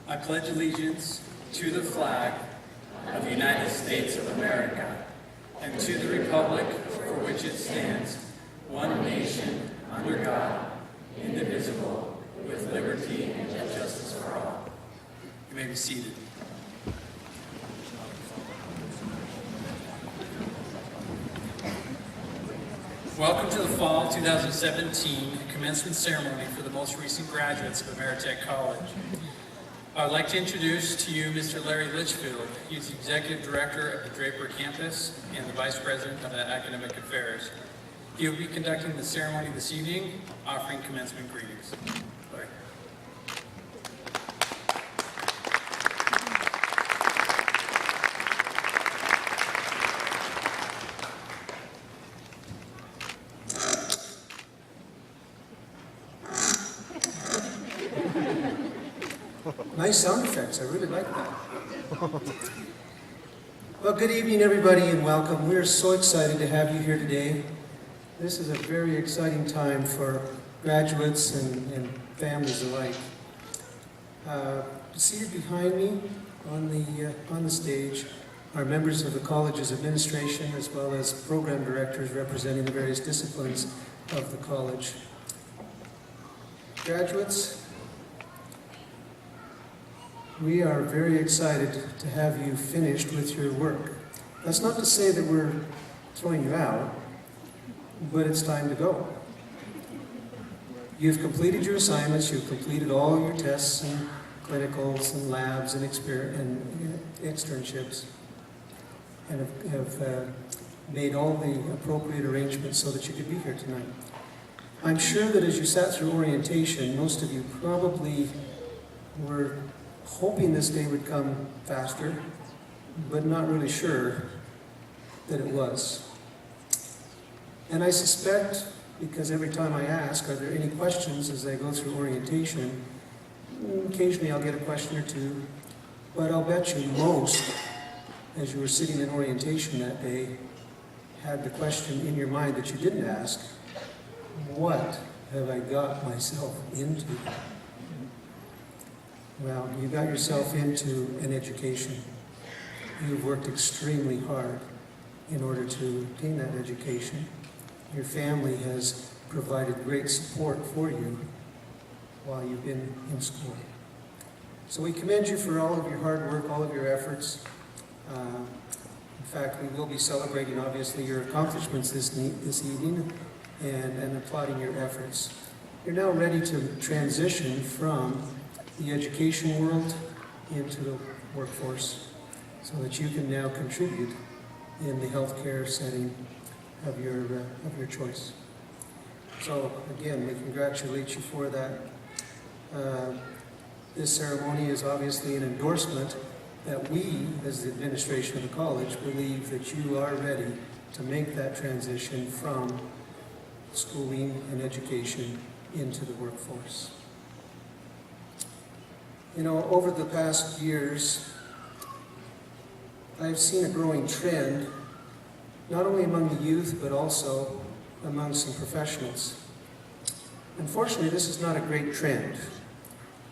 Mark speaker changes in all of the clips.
Speaker 1: I pledge allegiance to the flag of the United States of America and to the republic for which it stands, one nation, under God, indivisible, with liberty and justice for all. You may be seated. Welcome to the Fall 2017 Commencement Ceremony for the most recent graduates of Ameritech College. I'd like to introduce to you Mr. Larry Litchfield. He's the Executive Director of the Draper Campus and the Vice President of Academic Affairs. He will be conducting the ceremony this evening, offering commencement greetings. Larry.
Speaker 2: Nice sound effects, I really like that. Well, good evening everybody and welcome. We're so excited to have you here today. This is a very exciting time for graduates and families alike. Seated behind me on the stage are members of the college's administration as well as program directors representing the various disciplines of the college. Graduates, we are very excited to have you finished with your work. That's not to say that we're throwing you out, but it's time to go. You've completed your assignments, you've completed all your tests and clinicals and labs and externships, and have made all the appropriate arrangements so that you could be here tonight. I'm sure that as you sat through orientation, most of you probably were hoping this day would come faster, but not really sure that it was. And I suspect, because every time I ask, are there any questions as I go through orientation, occasionally I'll get a question or two, but I'll bet you most, as you were sitting in orientation that day, had the question in your mind that you didn't ask: what have I got myself into? Well, you got yourself into an education. You've worked extremely hard in order to obtain that education. Your family has provided great support for you while you've been in school. So we commend you for all of your hard work, all of your efforts. In fact, we will be celebrating, obviously, your accomplishments this evening and applauding your efforts. You're now ready to transition from the education world into the workforce so that you can now contribute in the healthcare setting of your choice. So again, we congratulate you for that. This ceremony is obviously an endorsement that we, as the administration of the college, believe that you are ready to make that transition from schooling and education into the workforce. You know, over the past years, I've seen a growing trend, not only among the youth, but also among some professionals. Unfortunately, this is not a great trend.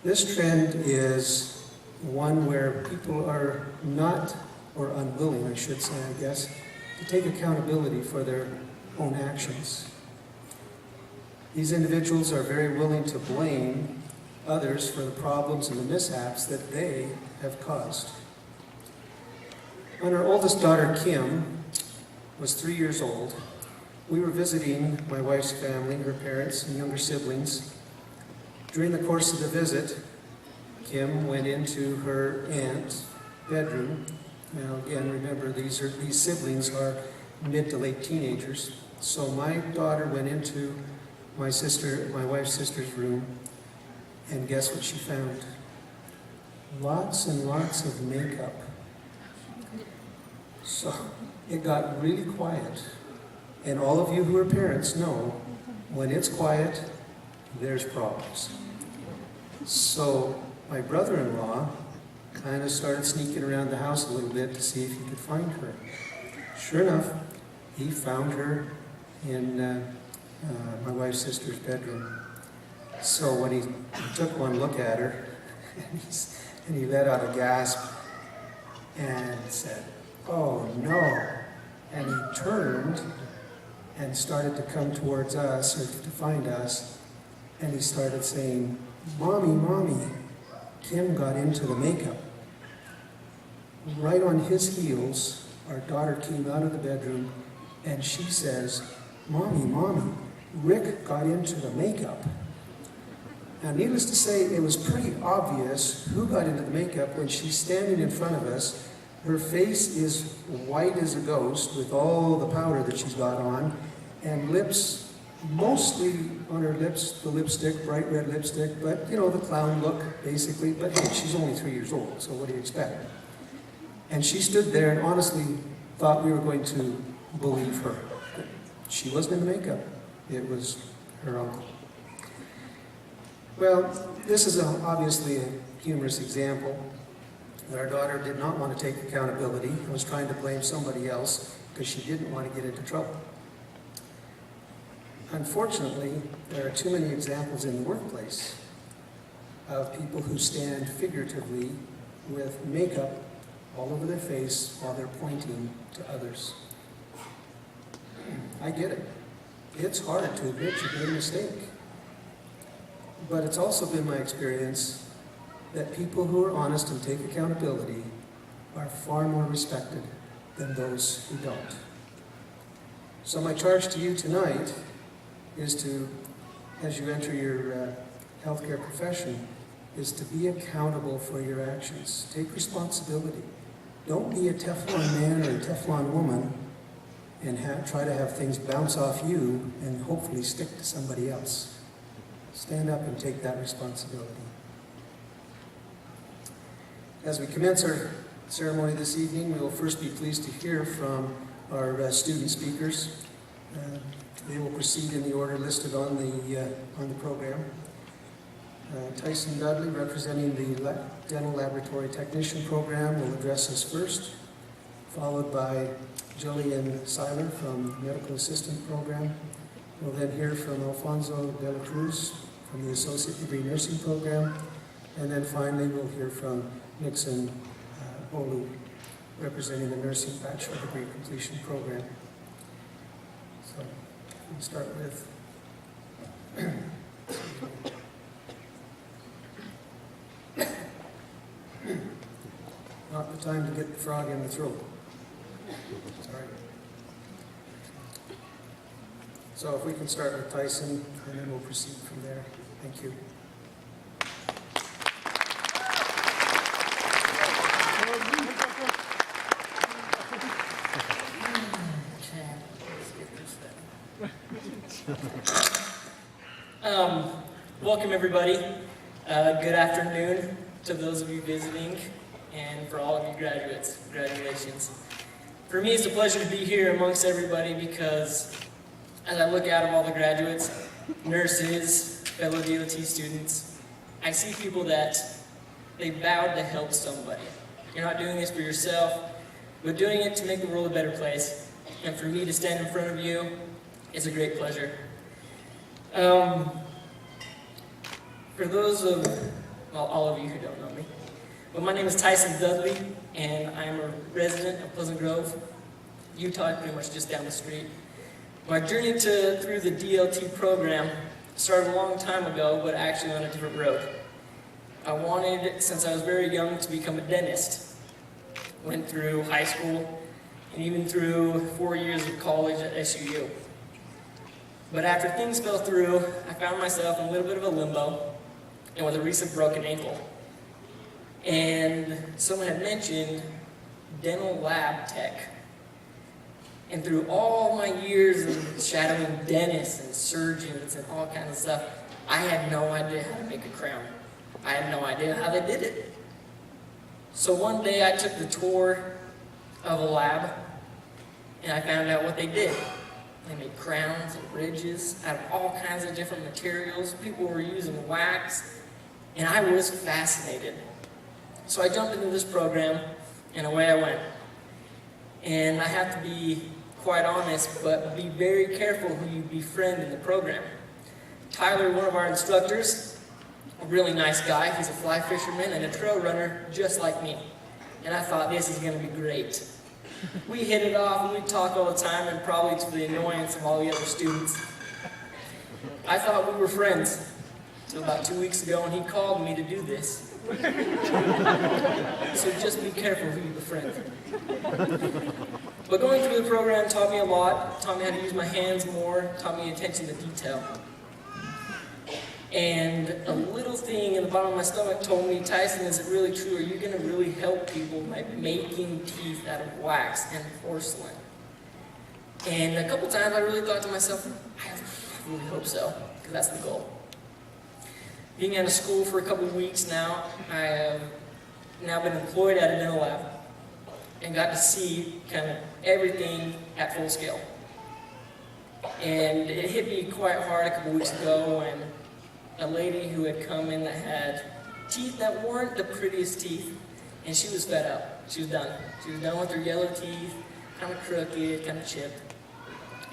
Speaker 2: This trend is one where people are not, or unwilling, I should say, I guess, to take accountability for their own actions. These individuals are very willing to blame others for the problems and the mishaps that they have caused. When our oldest daughter, Kim, was 3 years old, we were visiting my wife's family, her parents and younger siblings. During the course of the visit, Kim went into her aunt's bedroom. Now again, remember these siblings are mid to late teenagers. So my daughter went into my wife's sister's room, and guess what she found? Lots and lots of makeup. So it got really quiet. And all of you who are parents know, when it's quiet, there's problems. So my brother-in-law kind of started sneaking around the house a little bit to see if he could find her. Sure enough, he found her in my wife's sister's bedroom. So when he took one look at her, and he let out a gasp and said, "Oh no," and he turned and started to come towards us, or to find us, and he started saying, "Mommy, Mommy, Kim got into the makeup." Right on his heels, our daughter came out of the bedroom, and she says, "Mommy, Mommy, Rick got into the makeup." Now, needless to say, it was pretty obvious who got into the makeup when she's standing in front of us. Her face is white as a ghost with all the powder that she's got on, and lips, mostly on her lips, the lipstick, bright red lipstick, but you know, the clown look, basically. But hey, she's only 3 years old, so what do you expect? And she stood there and honestly thought we were going to believe her. She wasn't in the makeup. It was her uncle. Well, this is obviously a humorous example. Our daughter did not want to take accountability and was trying to blame somebody else because she didn't want to get into trouble. Unfortunately, there are too many examples in the workplace of people who stand figuratively with makeup all over their face while they're pointing to others. I get it. It's hard to admit you made a mistake. But it's also been my experience that people who are honest and take accountability are far more respected than those who don't. So my charge to you tonight is to, as you enter your healthcare profession, is to be accountable for your actions. Take responsibility. Don't be a Teflon man or a Teflon woman and try to have things bounce off you and hopefully stick to somebody else. Stand up and take that responsibility. As we commence our ceremony this evening, we will first be pleased to hear from our student speakers. They will proceed in the order listed on the program. Tyson Dudley, representing the Dental Laboratory Technician Program, will address us first, followed by Jillian Seiler from the Medical Assistant Program. We'll then hear from Alfonso de la Cruz from the Associate Degree Nursing Program, and then finally we'll hear from Nixon Olu, representing the Nursing Bachelor Degree Completion Program. So we'll start with not the time to get the frog in the throat. Sorry. So if we can start with Tyson, and then we'll proceed from there. Thank you.
Speaker 3: Welcome everybody. Good afternoon to those of you visiting, and for all of you graduates, congratulations. For me, it's a pleasure to be here amongst everybody because as I look out at all the graduates, nurses, fellow DOT students, I see people that they vowed to help somebody. You're not doing this for yourself, but doing it to make the world a better place. And for me to stand in front of you, it's a great pleasure. For those of, well, all of you who don't know me, but my name is Tyson Dudley, and I'm a resident of Pleasant Grove, Utah, pretty much just down the street. My journey through the DLT program started a long time ago, but actually on a different road. I wanted, since I was very young, to become a dentist. Went through high school, and even through 4 years of college at SUU. But after things fell through, I found myself in a little bit of a limbo, and with a recent broken ankle. And someone had mentioned dental lab tech. And through all my years of shadowing dentists and surgeons and all kinds of stuff, I had no idea how to make a crown. I had no idea how they did it. So one day I took the tour of a lab and I found out what they did. They made crowns and bridges out of all kinds of different materials. People were using wax, and I was fascinated. So I jumped into this program, and away I went. And I have to be quite honest, but be very careful who you befriend in the program. Tyler, one of our instructors, a really nice guy. He's a fly fisherman and a trail runner just like me. And I thought, this is going to be great. We hit it off and we'd talk all the time, and probably to the annoyance of all the other students. I thought we were friends until about 2 weeks ago, and he called me to do this. So just be careful who you befriend. But going through the program taught me a lot, taught me how to use my hands more, taught me attention to detail. And a little thing in the bottom of my stomach told me, Tyson, is it really true? Are you going to really help people by making teeth out of wax and porcelain? And a couple times I really thought to myself, I really hope so, because that's the goal. Being out of school for a couple of weeks now, I have now been employed at a dental lab and got to see kind of everything at full scale. And it hit me quite hard a couple of weeks ago when a lady who had come in that had teeth that weren't the prettiest teeth, and she was fed up. She was done. She was done with her yellow teeth, kind of crooked, kind of chipped.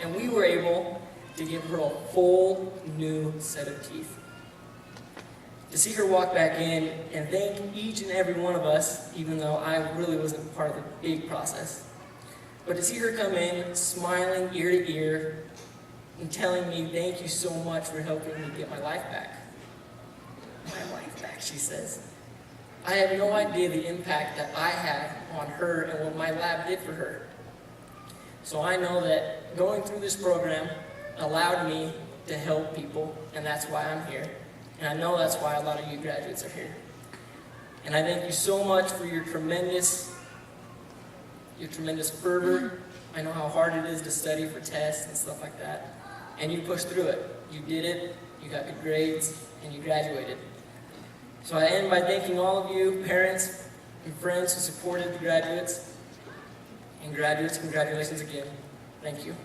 Speaker 3: And we were able to give her a full new set of teeth. To see her walk back in and thank each and every one of us, even though I really wasn't part of the big process, but to see her come in smiling ear to ear and telling me, thank you so much for helping me get my life back. My life back, she says. I had no idea the impact that I had on her and what my lab did for her. So I know that going through this program allowed me to help people, and that's why I'm here. And I know that's why a lot of you graduates are here. And I thank you so much for your tremendous fervor. I know how hard it is to study for tests and stuff like that. And you pushed through it. You did it, you got good grades, and you graduated. So I end by thanking all of you, parents and friends who supported the graduates. And graduates, congratulations again. Thank you.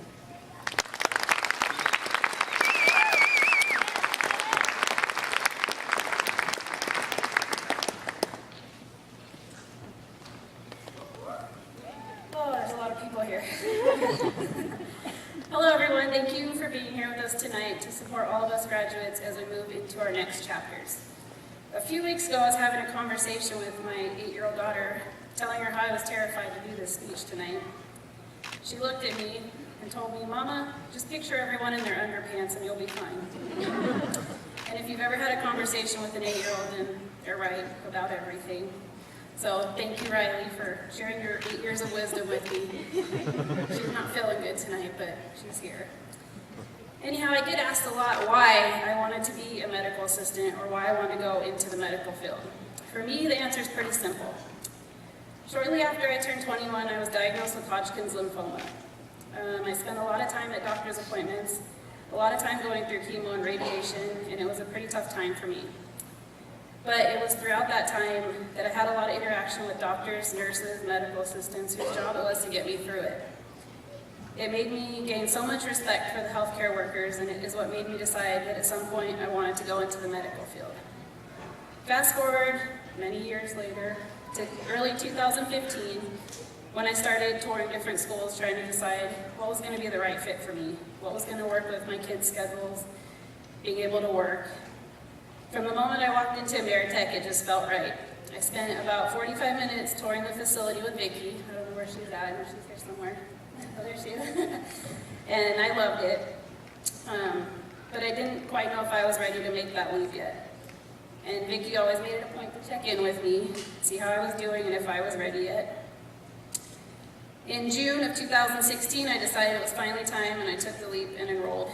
Speaker 4: Oh, there's a lot of people here. Hello, everyone. Thank you for being here with us tonight to support all of us graduates as we move into our next chapters. A few weeks ago, I was having a conversation with my 8-year-old daughter, telling her how I was terrified to do this speech tonight. She looked at me and told me, Mama, just picture everyone in their underpants and you'll be fine. And if you've ever had a conversation with an 8-year-old, then they're right about everything. So thank you, Riley, for sharing your 8 years of wisdom with me. She's not feeling good tonight, but she's here. Anyhow, I get asked a lot why I wanted to be a medical assistant or why I wanted to go into the medical field. For me, the answer is pretty simple. Shortly after I turned 21, I was diagnosed with Hodgkin's lymphoma. I spent a lot of time at doctor's appointments, a lot of time going through chemo and radiation, and it was a pretty tough time for me. But it was throughout that time that I had a lot of interaction with doctors, nurses, medical assistants, whose job it was to get me through it. It made me gain so much respect for the healthcare workers, and it is what made me decide that at some point I wanted to go into the medical field. Fast forward many years later to early 2015, when I started touring different schools trying to decide what was going to be the right fit for me, what was going to work with my kids' schedules, being able to work. From the moment I walked into Ameritech, it just felt right. I spent about 45 minutes touring the facility with Vicki. I don't know where she's at. I know she's here somewhere. Oh, there she is. And I loved it. But I didn't quite know if I was ready to make that leap yet. And Vicki always made it a point to check in with me, see how I was doing and if I was ready yet. In June of 2016, I decided it was finally time, and I took the leap and enrolled.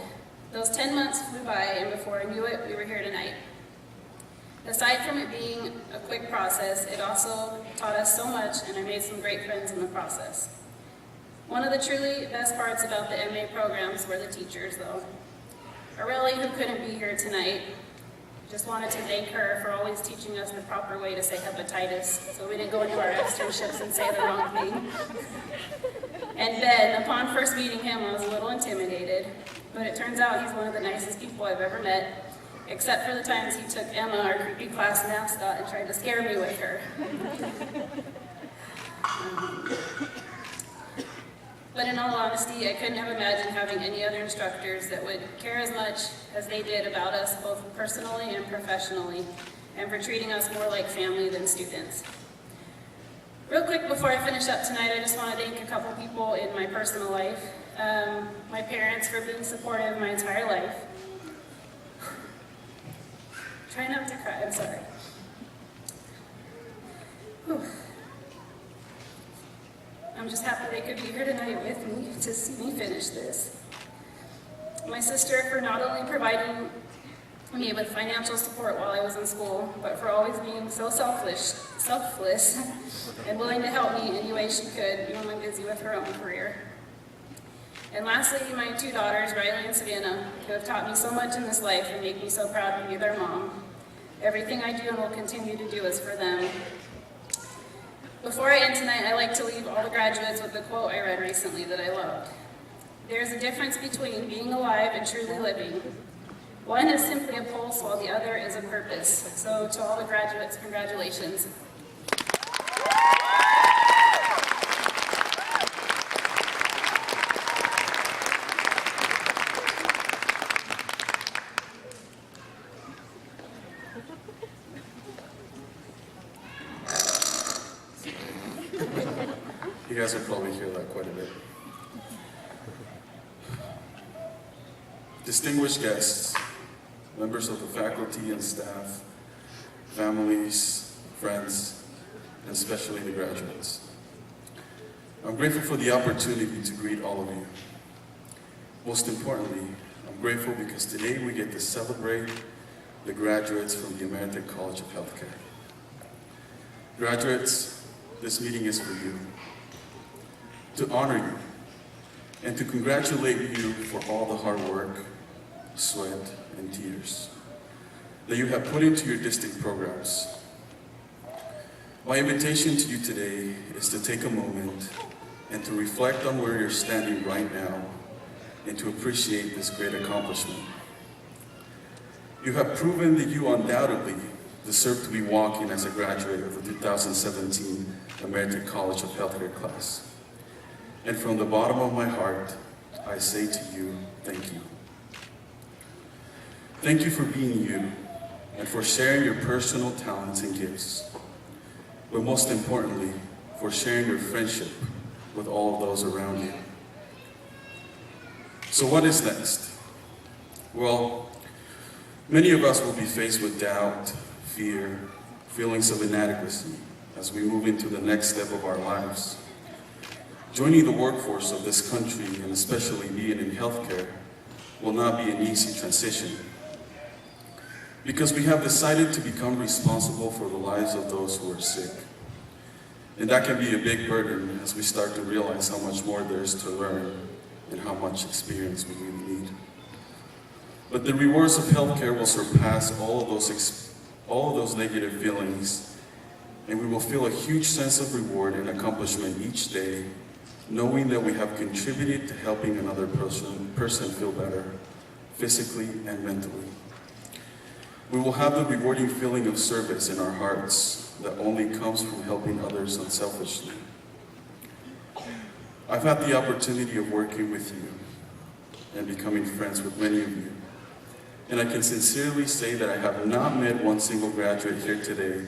Speaker 4: Those 10 months flew by, and before I knew it, we were here tonight. Aside from it being a quick process, it also taught us so much, and I made some great friends in the process. One of the truly best parts about the MA programs were the teachers, though. Aurelie, who couldn't be here tonight, just wanted to thank her for always teaching us the proper way to say hepatitis, so we didn't go into our externships and say the wrong thing. And Ben, upon first meeting him, I was a little intimidated, but it turns out he's one of the nicest people I've ever met, except for the times he took Emma, our creepy class mascot, and tried to scare me with her. But in all honesty, I couldn't have imagined having any other instructors that would care as much as they did about us, both personally and professionally, and for treating us more like family than students. Real quick before I finish up tonight, I just want to thank a couple people in my personal life. My parents for being supportive my entire life. Try not to cry, I'm sorry. Whew. I'm just happy they could be here tonight with me to see me finish this. My sister for not only providing me with financial support while I was in school, but for always being so selfless, and willing to help me any way she could, even when busy with her own career. And lastly, my two daughters, Riley and Savannah, who have taught me so much in this life and make me so proud to be their mom. Everything I do and will continue to do is for them. Before I end tonight, I like to leave all the graduates with a quote I read recently that I loved. There's a difference between being alive and truly living. One is simply a pulse, while the other is a purpose. So to all the graduates, congratulations.
Speaker 5: You guys will probably hear that quite a bit. Distinguished guests, members of the faculty and staff, families, friends, and especially the graduates. I'm grateful for the opportunity to greet all of you. Most importantly, I'm grateful because today we get to celebrate the graduates from the American College of Healthcare. Graduates, this meeting is for you. To honor you and to congratulate you for all the hard work, sweat, and tears that you have put into your distinct programs. My invitation to you today is to take a moment and to reflect on where you're standing right now and to appreciate this great accomplishment. You have proven that you undoubtedly deserve to be walking as a graduate of the 2017 American College of Healthcare class. And from the bottom of my heart, I say to you, thank you. Thank you for being you and for sharing your personal talents and gifts. But most importantly, for sharing your friendship with all of those around you. So what is next? Well, many of us will be faced with doubt, fear, feelings of inadequacy as we move into the next step of our lives. Joining the workforce of this country, and especially being in healthcare, will not be an easy transition. Because we have decided to become responsible for the lives of those who are sick. And that can be a big burden as we start to realize how much more there is to learn and how much experience we really need. But the rewards of healthcare will surpass all of those negative feelings, and we will feel a huge sense of reward and accomplishment each day, knowing that we have contributed to helping another person feel better, physically and mentally. We will have the rewarding feeling of service in our hearts that only comes from helping others unselfishly. I've had the opportunity of working with you and becoming friends with many of you. And I can sincerely say that I have not met one single graduate here today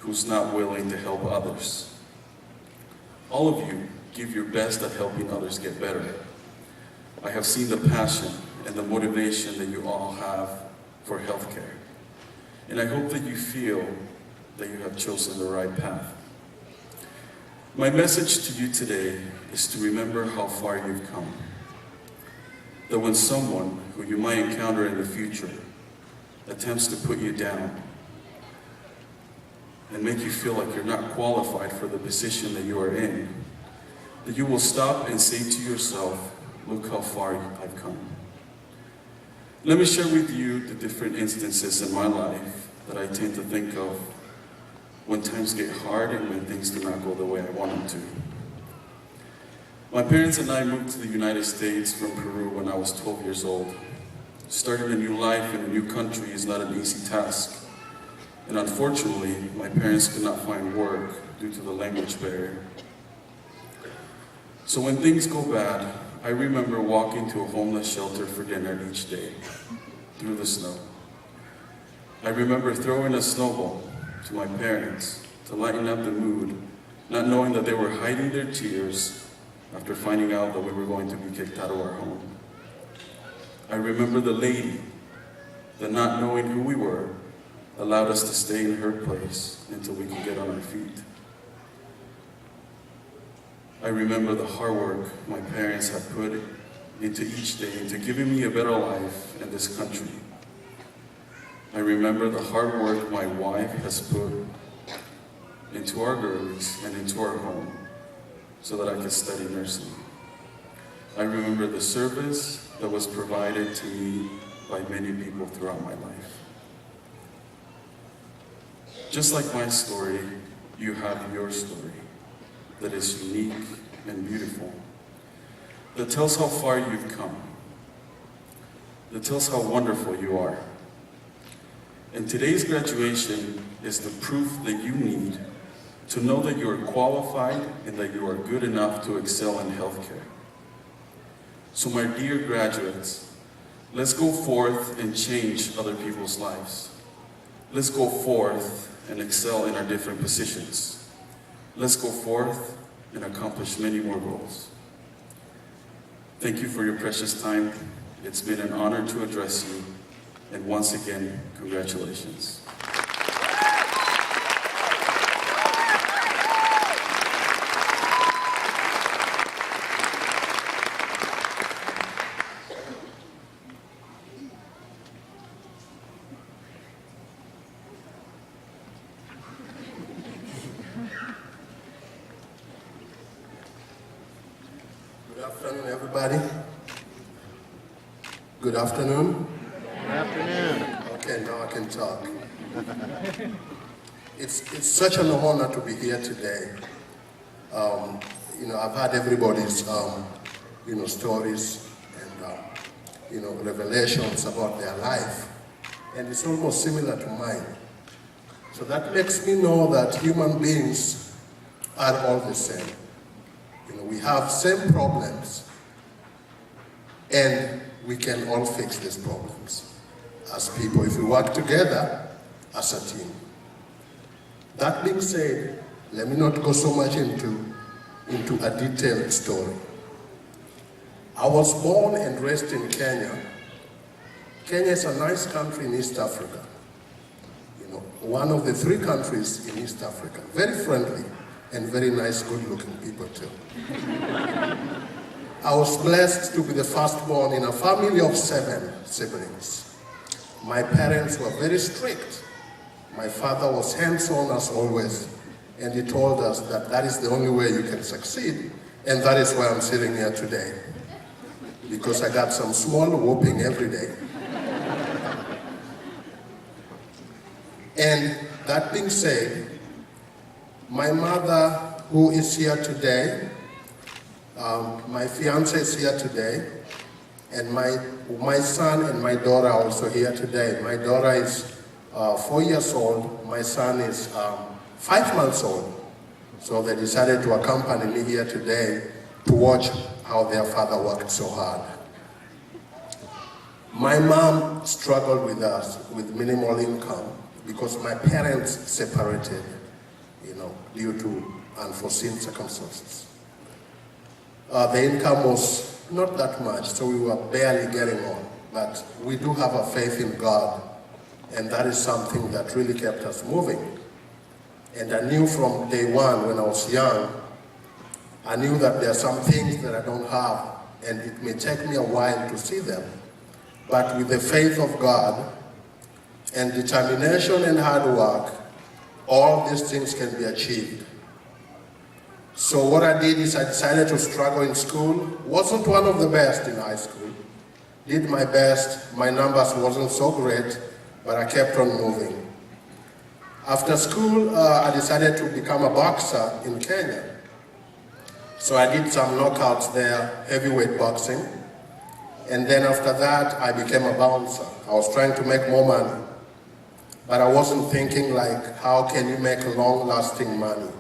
Speaker 5: who's not willing to help others. All of you give your best at helping others get better. I have seen the passion and the motivation that you all have for healthcare. And I hope that you feel that you have chosen the right path. My message to you today is to remember how far you've come. That when someone who you might encounter in the future attempts to put you down, and make you feel like you're not qualified for the position that you are in, that you will stop and say to yourself, look how far I've come. Let me share with you the different instances in my life that I tend to think of when times get hard and when things do not go the way I want them to. My parents and I moved to the United States from Peru when I was 12 years old. Starting a new life in a new country is not an easy task. And unfortunately, my parents could not find work due to the language barrier. So when things go bad, I remember walking to a homeless shelter for dinner each day, through the snow. I remember throwing a snowball to my parents to lighten up the mood, not knowing that they were hiding their tears after finding out that we were going to be kicked out of our home. I remember the lady that, not knowing who we were, allowed us to stay in her place until we could get on our feet. I remember the hard work my parents had put into each day into giving me a better life in this country. I remember the hard work my wife has put into our girls and into our home so that I could study nursing. I remember the service that was provided to me by many people throughout my life. Just like my story, you have your story that is unique and beautiful, that tells how far you've come, that tells how wonderful you are. And today's graduation is the proof that you need to know that you are qualified and that you are good enough to excel in healthcare. So my dear graduates, let's go forth and change other people's lives. Let's go forth and excel in our different positions. Let's go forth and accomplish many more goals. Thank you for your precious time. It's been an honor to address you. And once again, congratulations.
Speaker 6: Good afternoon, everybody. Good afternoon.
Speaker 7: Good afternoon.
Speaker 6: Okay, now I can talk. It's such an honor to be here today. I've had everybody's, stories and, revelations about their life. And it's almost similar to mine. So that makes me know that human beings are all the same. We have same problems, and we can all fix these problems as people if we work together as a team. That being said, let me not go so much into a detailed story. I was born and raised in Kenya. Kenya is a nice country in East Africa. One of the 3 countries in East Africa. Very friendly and very nice, good-looking people too. I was blessed to be the firstborn in a family of 7 siblings. My parents were very strict. My father was hands-on as always, and he told us that is the only way you can succeed, and that is why I'm sitting here today, because I got some small whooping every day. And that being said, my mother, who is here today, my fiance is here today, and my son and my daughter are also here today. My daughter is 4 years old, my son is 5 months old. So they decided to accompany me here today to watch how their father worked so hard. My mom struggled with us with minimal income because my parents separated, due to unforeseen circumstances. The income was not that much, so we were barely getting on. But we do have a faith in God, and that is something that really kept us moving. And I knew from day one when I was young, I knew that there are some things that I don't have, and it may take me a while to see them. But with the faith of God and determination and hard work, all these things can be achieved. So what I did is I decided to struggle in school. Wasn't one of the best in high school. Did my best. My numbers wasn't so great, but I kept on moving. After school, I decided to become a boxer in Kenya. So I did some knockouts there, heavyweight boxing. And then after that, I became a bouncer. I was trying to make more money. But I wasn't thinking like, how can you make long-lasting money?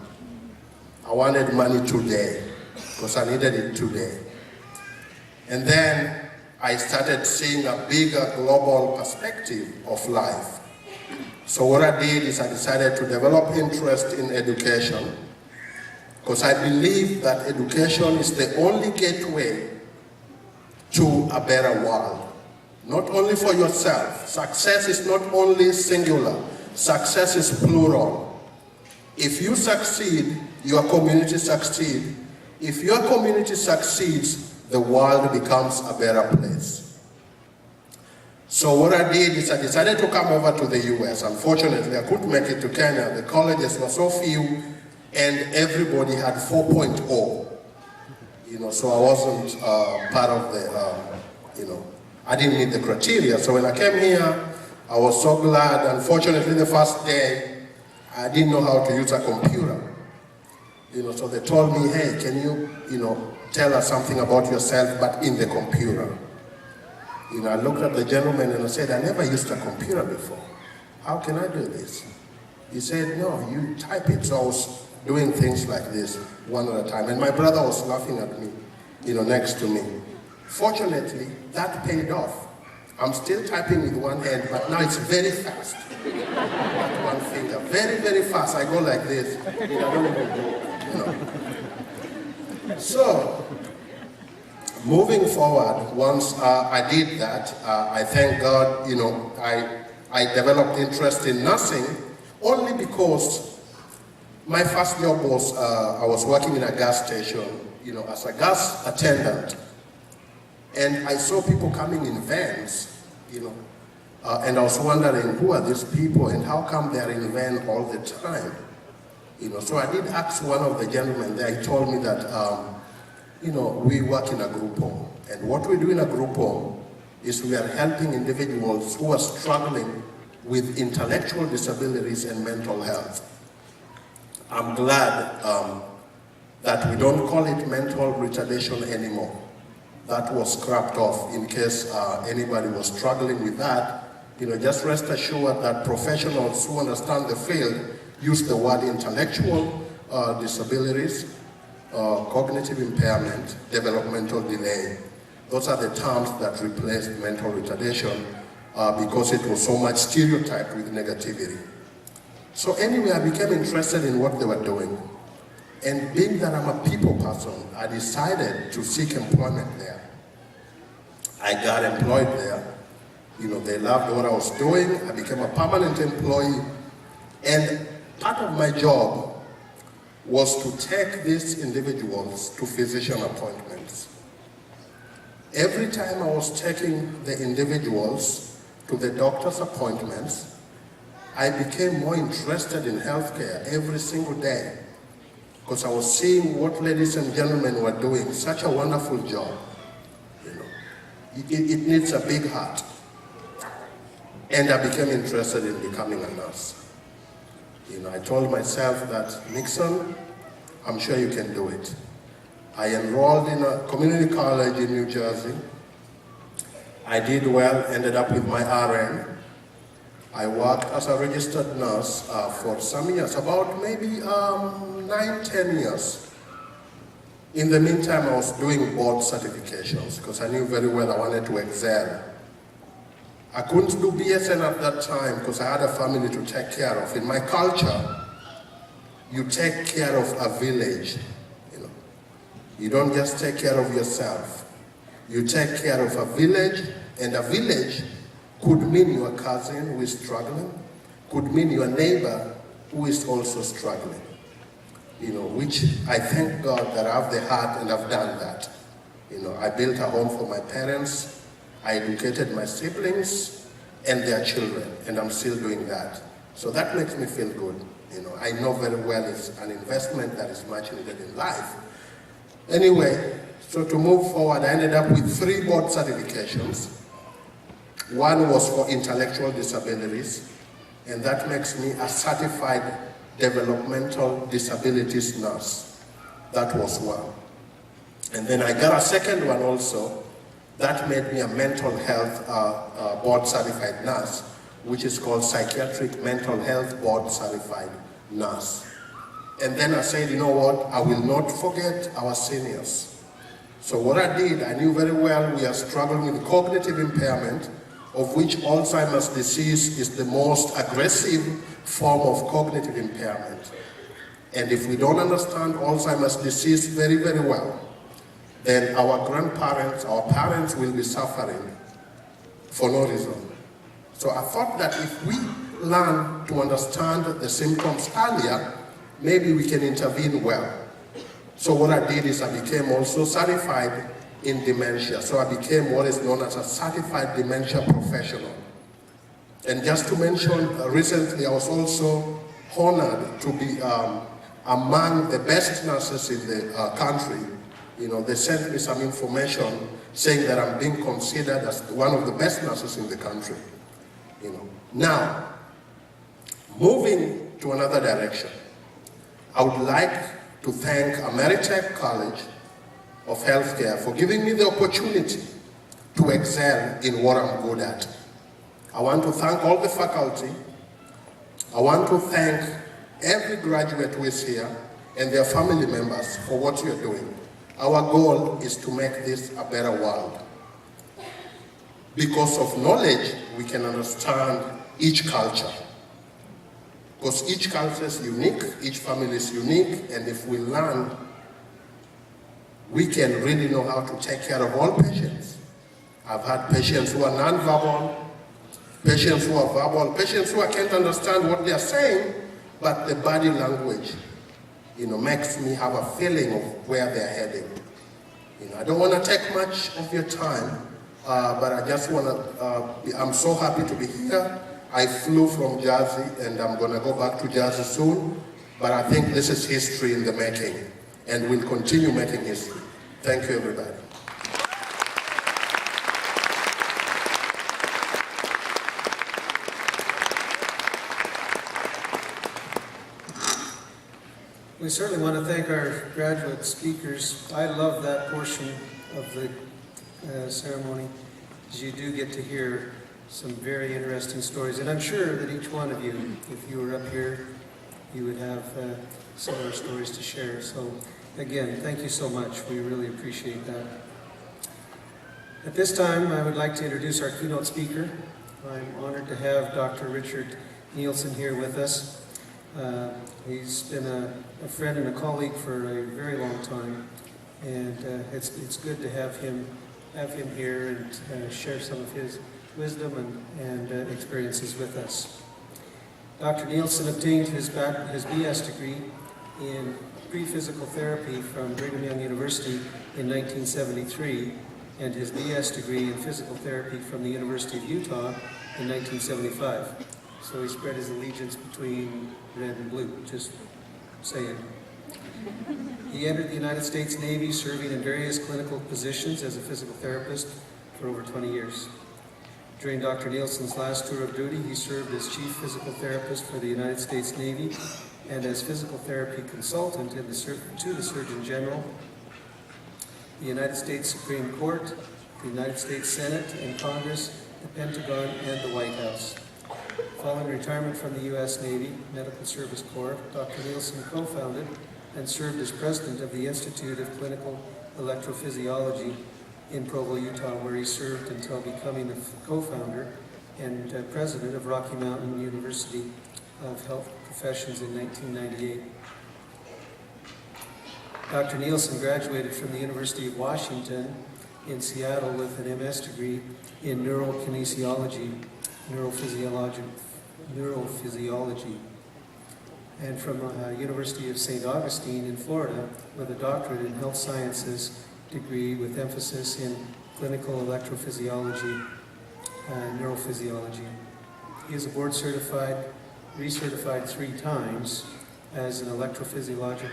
Speaker 6: I wanted money today, because I needed it today. And then I started seeing a bigger global perspective of life. So what I did is I decided to develop interest in education, because I believe that education is the only gateway to a better world. Not only for yourself. Success is not only singular. Success is plural. If you succeed, your community succeeds. If your community succeeds, the world becomes a better place. So what I did is I decided to come over to the US. Unfortunately, I couldn't make it to Kenya. The colleges were so few, and everybody had 4.0. So I wasn't part of the, I didn't meet the criteria. So when I came here, I was so glad. Unfortunately, the first day, I didn't know how to use a computer. So they told me, hey, can you, tell us something about yourself, but in the computer. I looked at the gentleman and I said, I never used a computer before. How can I do this? He said, no, you type it. So I was doing things like this, one at a time. And my brother was laughing at me, next to me. Fortunately, that paid off. I'm still typing with one hand, but now it's very fast. Not one finger. Very, very fast. I go like this. I don't even go. So, moving forward, once I did that, I thank God, I developed interest in nursing only because my first job was, I was working in a gas station, as a gas attendant. And I saw people coming in vans, and I was wondering, who are these people and how come they're in van all the time? So I did ask one of the gentlemen there. He told me that, we work in a group home. And what we do in a group home is we are helping individuals who are struggling with intellectual disabilities and mental health. I'm glad that we don't call it mental retardation anymore. That was scrapped off in case anybody was struggling with that. Just rest assured that professionals who understand the field use the word intellectual disabilities, cognitive impairment, developmental delay. Those are the terms that replaced mental retardation because it was so much stereotyped with negativity. So anyway, I became interested in what they were doing. And being that I'm a people person, I decided to seek employment there. I got employed there. They loved what I was doing. I became a permanent employee. And part of my job was to take these individuals to physician appointments. Every time I was taking the individuals to the doctor's appointments, I became more interested in healthcare every single day because I was seeing what ladies and gentlemen were doing. Such a wonderful job. It needs a big heart. And I became interested in becoming a nurse. I told myself that, Nixon, I'm sure you can do it. I enrolled in a community college in New Jersey. I did well, ended up with my RN. I worked as a registered nurse for some years, about maybe 9-10 years. In the meantime, I was doing board certifications because I knew very well I wanted to excel. I couldn't do BSN at that time because I had a family to take care of. In my culture, you take care of a village. You don't just take care of yourself. You take care of a village, and a village could mean your cousin who is struggling, could mean your neighbor who is also struggling. Which I thank God that I have the heart and I've done that. I built a home for my parents. I educated my siblings and their children, and I'm still doing that. So that makes me feel good. I know very well it's an investment that is much needed in life. Anyway, so to move forward, I ended up with 3 board certifications. One was for intellectual disabilities, and that makes me a certified developmental disabilities nurse. That was one. And then I got a second one also. That made me a mental health board certified nurse, which is called Psychiatric Mental Health Board Certified Nurse. And then I said, you know what, I will not forget our seniors. So what I did, I knew very well we are struggling with cognitive impairment, of which Alzheimer's disease is the most aggressive form of cognitive impairment. And if we don't understand Alzheimer's disease very, very well, then our grandparents, our parents will be suffering for no reason. So I thought that if we learn to understand the symptoms earlier, maybe we can intervene well. So what I did is I became also certified in dementia. So I became what is known as a certified dementia professional. And just to mention, recently I was also honored to be among the best nurses in the country. They sent me some information saying that I'm being considered as one of the best nurses in the country. Now, moving to another direction, I would like to thank Ameritech College of Healthcare for giving me the opportunity to excel in what I'm good at. I want to thank all the faculty. I want to thank every graduate who is here and their family members for what you're doing. Our goal is to make this a better world. Because of knowledge, we can understand each culture. Because each culture is unique, each family is unique, and if we learn, we can really know how to take care of all patients. I've had patients who are non-verbal, patients who are verbal, patients who I can't understand what they're saying, but the body language, makes me have a feeling of where they're heading. I don't want to take much of your time, but I just want to, I'm so happy to be here. I flew from Jersey, and I'm going to go back to Jersey soon, but I think this is history in the making, and we'll continue making history. Thank you, everybody.
Speaker 2: We certainly want to thank our graduate speakers. I love that portion of the ceremony, as you do get to hear some very interesting stories. And I'm sure that each one of you, if you were up here, you would have similar stories to share. So again, thank you so much. We really appreciate that. At this time, I would like to introduce our keynote speaker. I'm honored to have Dr. Richard Nielsen here with us. He's been a friend and a colleague for a very long time, and it's good to have him here and share some of his wisdom and experiences with us. Dr. Nielsen obtained his BS degree in pre-physical therapy from Brigham Young University in 1973, and his BS degree in physical therapy from the University of Utah in 1975. So he spread his allegiance between red and blue, just saying. He entered the United States Navy, serving in various clinical positions as a physical therapist for over 20 years. During Dr. Nielsen's last tour of duty, he served as chief physical therapist for the United States Navy and as physical therapy consultant to the Surgeon General, the United States Supreme Court, the United States Senate and Congress, the Pentagon, and the White House. Following retirement from the U.S. Navy Medical Service Corps, Dr. Nielsen co-founded and served as president of the Institute of Clinical Electrophysiology in Provo, Utah, where he served until becoming the co-founder and president of Rocky Mountain University of Health Professions in 1998. Dr. Nielsen graduated from the University of Washington in Seattle with an MS degree in neurophysiology, and from the University of St. Augustine in Florida with a doctorate in health sciences degree with emphasis in clinical electrophysiology and neurophysiology. He is a board-certified recertified 3 times as an electrophysiologic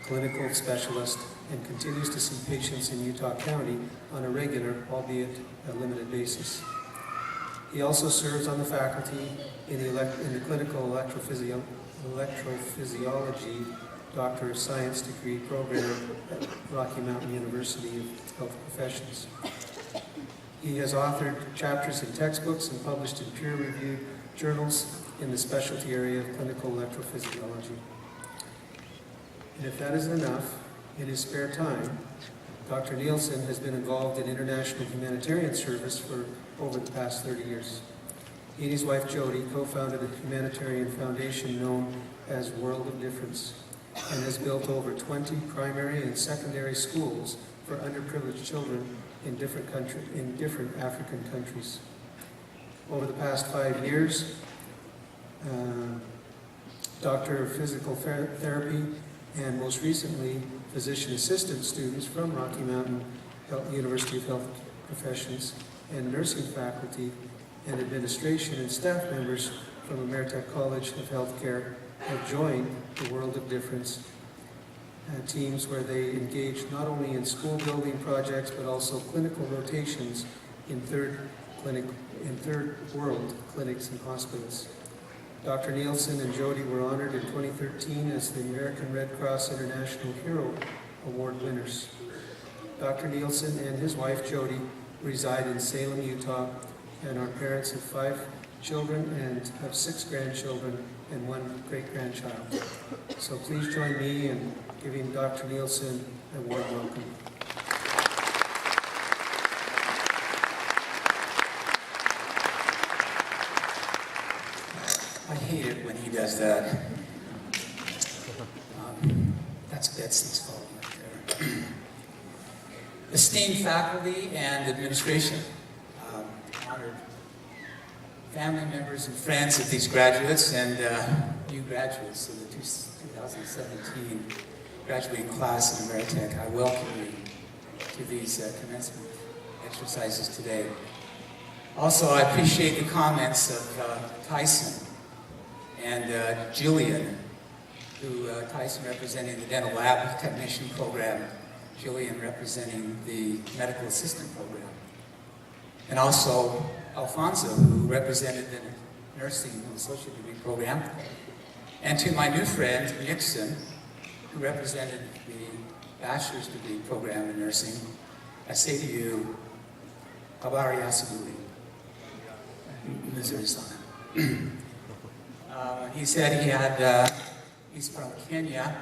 Speaker 2: clinical specialist, and continues to see patients in Utah County on a regular, albeit a limited basis. He also serves on the faculty in the clinical electrophysiology Doctor of Science degree program at Rocky Mountain University of Health Professions. He has authored chapters in textbooks and published in peer-reviewed journals in the specialty area of clinical electrophysiology. And if that isn't enough, in his spare time, Dr. Nielsen has been involved in international humanitarian service for over the past 30 years. He and his wife Jody co-founded a humanitarian foundation known as World of Difference, and has built over 20 primary and secondary schools for underprivileged children in different African countries. Over the past 5 years, Doctor of Physical Therapy and most recently physician assistant students from Rocky Mountain University of Health Professions and nursing faculty and administration and staff members from Ameritech College of Healthcare have joined the World of Difference teams, where they engage not only in school building projects but also clinical rotations in third world clinics and hospitals. Dr. Nielsen and Jody were honored in 2013 as the American Red Cross International Hero Award winners. Dr. Nielsen and his wife Jody reside in Salem, Utah, and are parents of 5 children and have 6 grandchildren and 1 great-grandchild. So please join me in giving Dr. Nielsen a warm welcome.
Speaker 8: I hate it when he does that. That's Betsy's fault right there. Esteemed faculty and administration, honored family members and friends of these graduates and new graduates of the 2017 graduating class in Ameritech, I welcome you to these commencement exercises today. Also, I appreciate the comments of Tyson and Jillian, who Tyson representing the dental lab technician program, Jillian representing the medical assistant program, and also Alfonso, who represented the nursing associate degree program, and to my new friend Nixon, who represented the bachelor's degree program in nursing. I say to you, Habari Yasuguli, Missouri-san. He said he's from Kenya.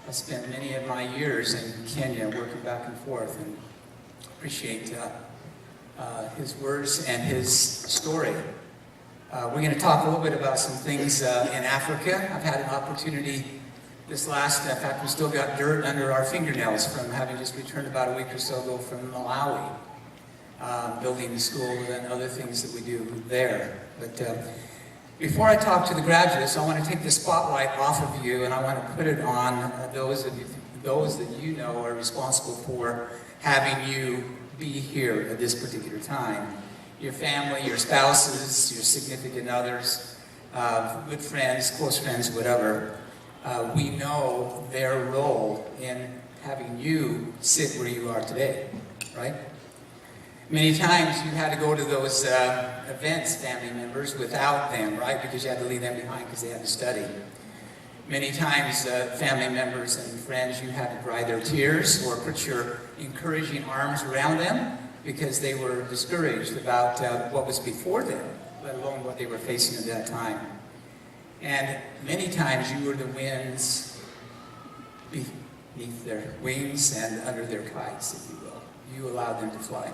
Speaker 8: I spent many of my years in Kenya working back and forth, and appreciate his words and his story. We're going to talk a little bit about some things in Africa. I've had an opportunity this last, in fact, we still got dirt under our fingernails from having just returned about a week or so ago from Malawi, building the school and other things that we do there. But before I talk to the graduates, I want to take the spotlight off of you, and I want to put it on those that you know are responsible for having you be here at this particular time. Your family, your spouses, your significant others, good friends, close friends, whatever. We know their role in having you sit where you are today, right? Many times you had to go to those events, family members, without them, right? Because you had to leave them behind because they had to study. Many times family members and friends, you had to dry their tears or put your encouraging arms around them because they were discouraged about what was before them, let alone what they were facing at that time. And many times you were the winds beneath their wings and under their kites, if you will. You allowed them to fly.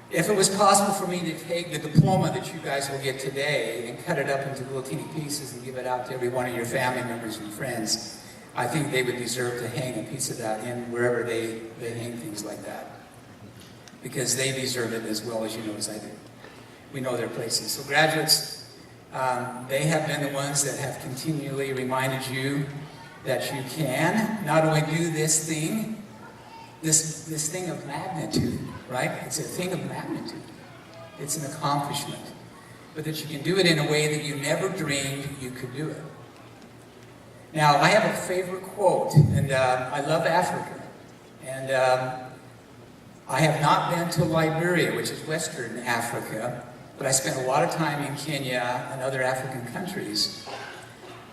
Speaker 8: If it was possible for me to take the diploma that you guys will get today and cut it up into little teeny pieces and give it out to every one of your family members and friends, I think they would deserve to hang a piece of that in wherever they hang things like that. Because they deserve it as well as you know as I do. We know their places. So graduates, they have been the ones that have continually reminded you that you can not only do this thing, this thing of magnitude, right? It's a thing of magnitude. It's an accomplishment. but that you can do it in a way that you never dreamed you could do it. Now, I have a favorite quote, and I love Africa. And I have not been to Liberia, which is Western Africa, but I spent a lot of time in Kenya and other African countries.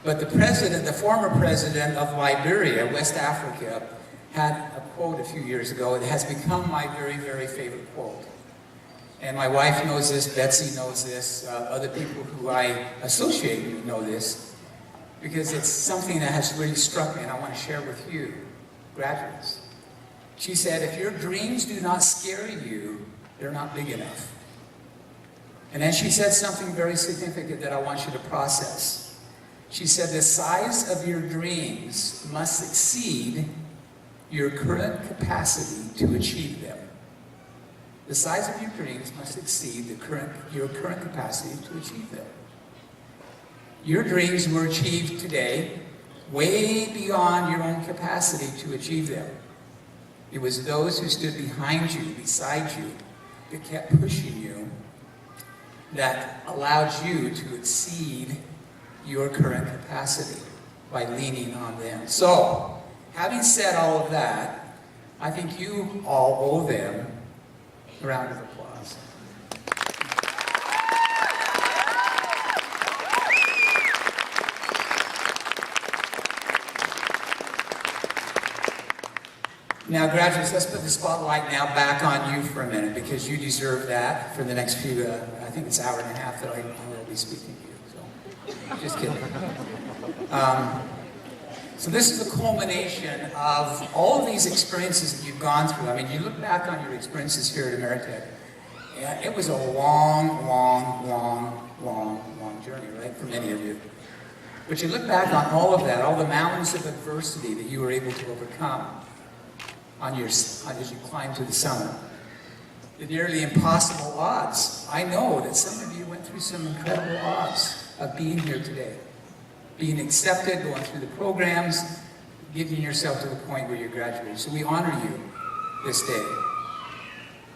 Speaker 8: But the former president of Liberia, West Africa, had a quote a few years ago. It has become my very, very favorite quote. And my wife knows this, Betsy knows this, other people who I associate with know this, because it's something that has really struck me and I want to share with you, graduates. She said, if your dreams do not scare you, they're not big enough. And then she said something very significant that I want you to process. She said, the size of your dreams must exceed your current capacity to achieve them. The size of your dreams must exceed your current capacity to achieve them. Your dreams were achieved today way beyond your own capacity to achieve them. It was those who stood behind you, beside you, that kept pushing you, that allowed you to exceed your current capacity by leaning on them. So, having said all of that, I think you all owe them a round of applause. Now, graduates, let's put the spotlight now back on you for a minute, because you deserve that for the next few, I think it's an hour and a half that I will be speaking to you. So, just kidding. So this is the culmination of all of these experiences that you've gone through. I mean, you look back on your experiences here at Ameritech, and it was a long, long, long, long, long journey, right, for many of you. But you look back on all of that, all the mountains of adversity that you were able to overcome as you climbed to the summit. The nearly impossible odds. I know that some of you went through some incredible odds of being here today. Being accepted, going through the programs, getting yourself to the point where you're graduating. So we honor you this day.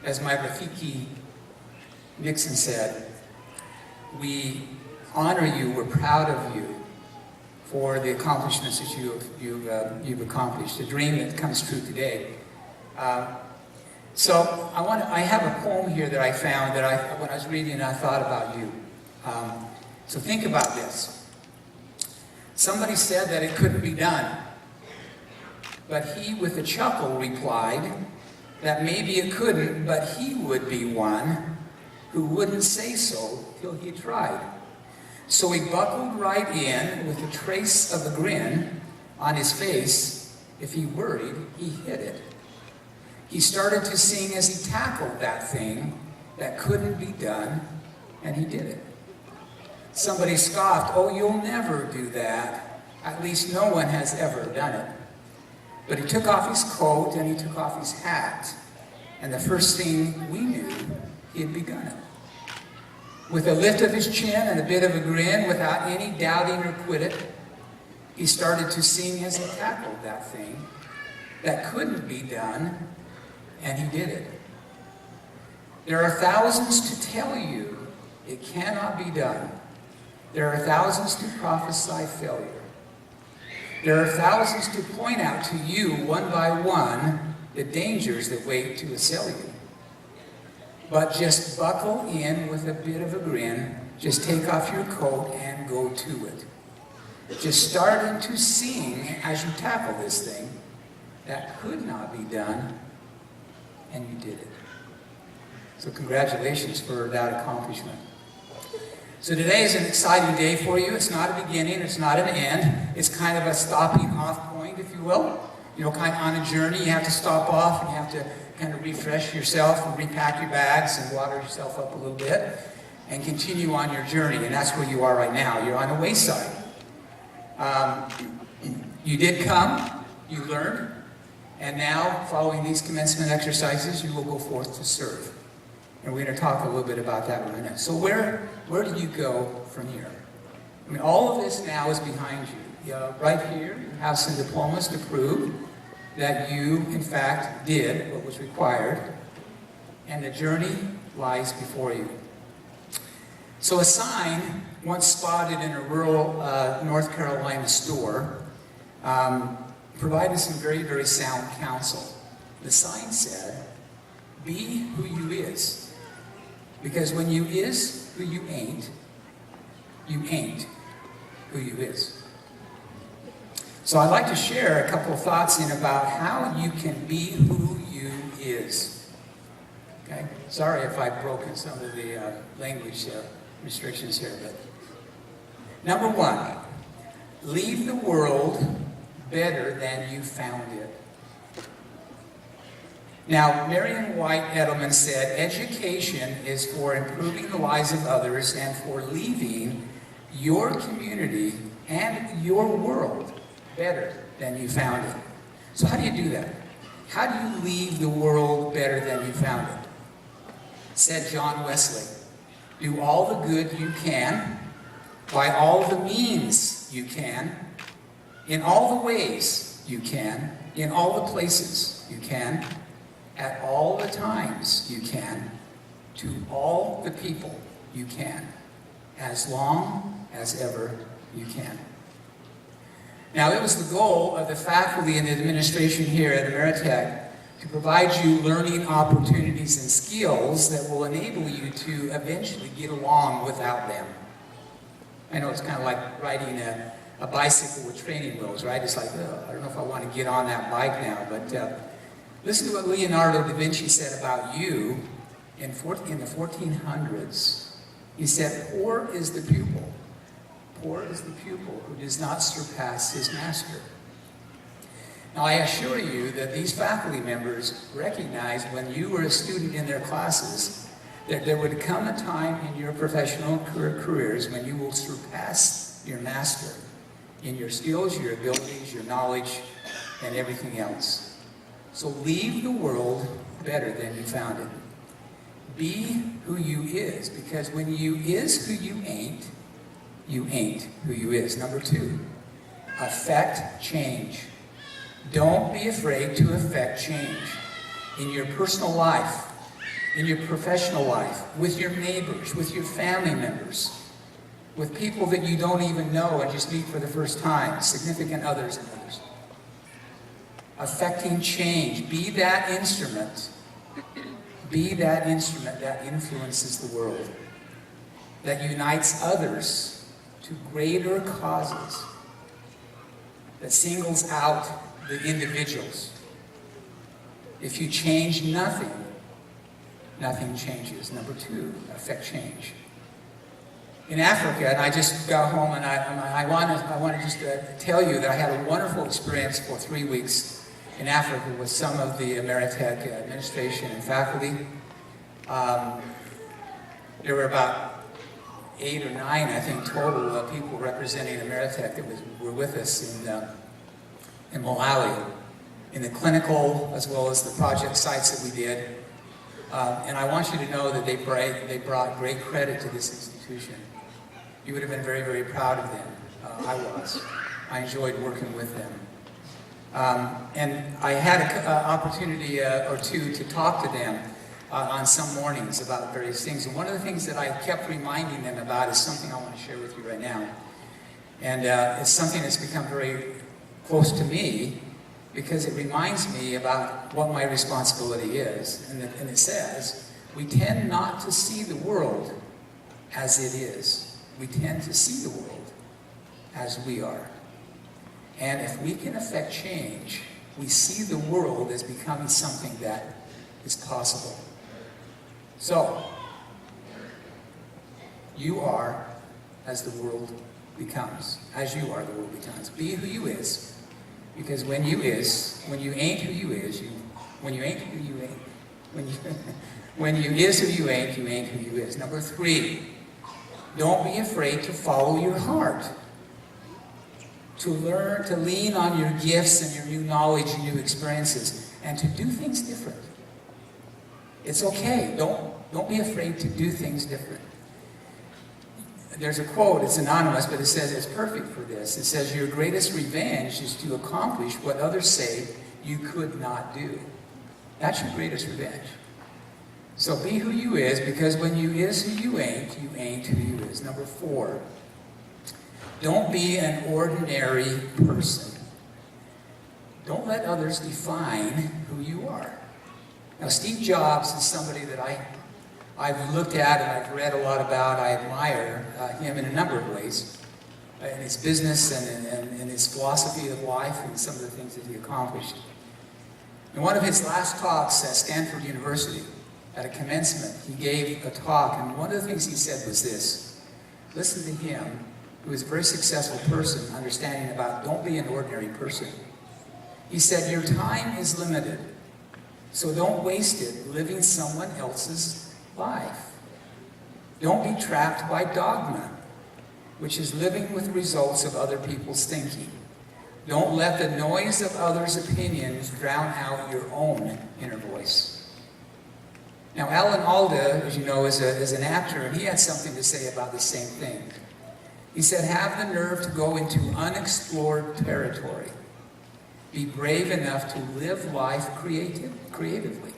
Speaker 8: As my Rafiki Nixon said, we honor you, we're proud of you for the accomplishments that you've accomplished, the dream that comes true today. So I have a poem here that I found that when I was reading, I thought about you. So think about this. Somebody said that it couldn't be done, but he, with a chuckle, replied that maybe it couldn't, but he would be one who wouldn't say so till he tried. So he buckled right in with a trace of a grin on his face. If he worried, he hid it. He started to sing as he tackled that thing that couldn't be done, and he did it. Somebody scoffed, "Oh, you'll never do that. At least no one has ever done it." But he took off his coat and he took off his hat, and the first thing we knew, he had begun it. With a lift of his chin and a bit of a grin, without any doubting or quit it, he started to sing as he tackled that thing that couldn't be done, and he did it. There are thousands to tell you it cannot be done. There are thousands to prophesy failure. There are thousands to point out to you, one by one, the dangers that wait to assail you. But just buckle in with a bit of a grin. Just take off your coat and go to it. Just starting to sing as you tackle this thing that could not be done, and you did it. So congratulations for that accomplishment. So today is an exciting day for you. It's not a beginning, it's not an end. It's kind of a stopping off point, if you will. You know, kind of on a journey, you have to stop off and you have to kind of refresh yourself and repack your bags and water yourself up a little bit and continue on your journey. And that's where you are right now. You're on a wayside. You did come, you learned, and now, following these commencement exercises, you will go forth to serve. And we're going to talk a little bit about that in a minute. So where do you go from here? I mean, all of this now is behind you. Right here, you have some diplomas to prove that you, in fact, did what was required, and the journey lies before you. So a sign once spotted in a rural North Carolina store provided some very, very sound counsel. The sign said, "Be who you is." Because when you is who you ain't who you is. So I'd like to share a couple of thoughts about how you can be who you is. Okay? Sorry if I've broken some of the language restrictions here, but number one, leave the world better than you found it. Now, Marion White Edelman said, education is for improving the lives of others and for leaving your community and your world better than you found it. So how do you do that? How do you leave the world better than you found it? Said John Wesley, do all the good you can, by all the means you can, in all the ways you can, in all the places you can, at all the times you can, to all the people you can, as long as ever you can. Now, it was the goal of the faculty and administration here at Ameritech to provide you learning opportunities and skills that will enable you to eventually get along without them. I know it's kind of like riding a bicycle with training wheels, right? It's like, oh, I don't know if I want to get on that bike now, but listen to what Leonardo da Vinci said about you in the 1400s. He said, poor is the pupil who does not surpass his master. Now, I assure you that these faculty members recognized when you were a student in their classes that there would come a time in your professional careers when you will surpass your master in your skills, your abilities, your knowledge, and everything else. So leave the world better than you found it. Be who you is, because when you is who you ain't who you is. Number two, affect change. Don't be afraid to affect change in your personal life, in your professional life, with your neighbors, with your family members, with people that you don't even know and just meet for the first time, significant others and others. Affecting change. Be that instrument. Be that instrument that influences the world, that unites others to greater causes, that singles out the individuals. If you change nothing, nothing changes. Number two, affect change. In Africa, and I just got home, and I want to just tell you that I had a wonderful experience for 3 weeks in Africa with some of the Ameritech administration and faculty. There were about 8 or 9, I think, total people representing Ameritech that were with us in Malawi, in the clinical as well as the project sites that we did. And I want you to know that they brought great credit to this institution. You would have been very, very proud of them. I was. I enjoyed working with them. And I had an opportunity or two to talk to them on some mornings about various things. And one of the things that I kept reminding them about is something I want to share with you right now. And it's something that's become very close to me because it reminds me about what my responsibility is. And it says, we tend not to see the world as it is. We tend to see the world as we are. And if we can affect change, we see the world as becoming something that is possible. So, you are as the world becomes. As you are, the world becomes. Be who you is, because when you ain't who you is, when you is who you ain't who you is. Number 3, don't be afraid to follow your heart. To learn, to lean on your gifts and your new knowledge and new experiences, and to do things different. It's okay. Don't be afraid to do things different. There's a quote, it's anonymous, but it says it's perfect for this. It says, your greatest revenge is to accomplish what others say you could not do. That's your greatest revenge. So be who you is, because when you is who you ain't who you is. Number 4, don't be an ordinary person. Don't let others define who you are. Now, Steve Jobs is somebody that I've looked at and I've read a lot about. I admire him in a number of ways, in his business and his philosophy of life and some of the things that he accomplished. In one of his last talks at Stanford University, at a commencement, he gave a talk, and one of the things he said was this: listen to him, who is a very successful person, understanding about don't be an ordinary person. He said, your time is limited, so don't waste it living someone else's life. Don't be trapped by dogma, which is living with the results of other people's thinking. Don't let the noise of others' opinions drown out your own inner voice. Now, Alda, as you know, is an actor, and he had something to say about the same thing. He said, have the nerve to go into unexplored territory. Be brave enough to live life creatively.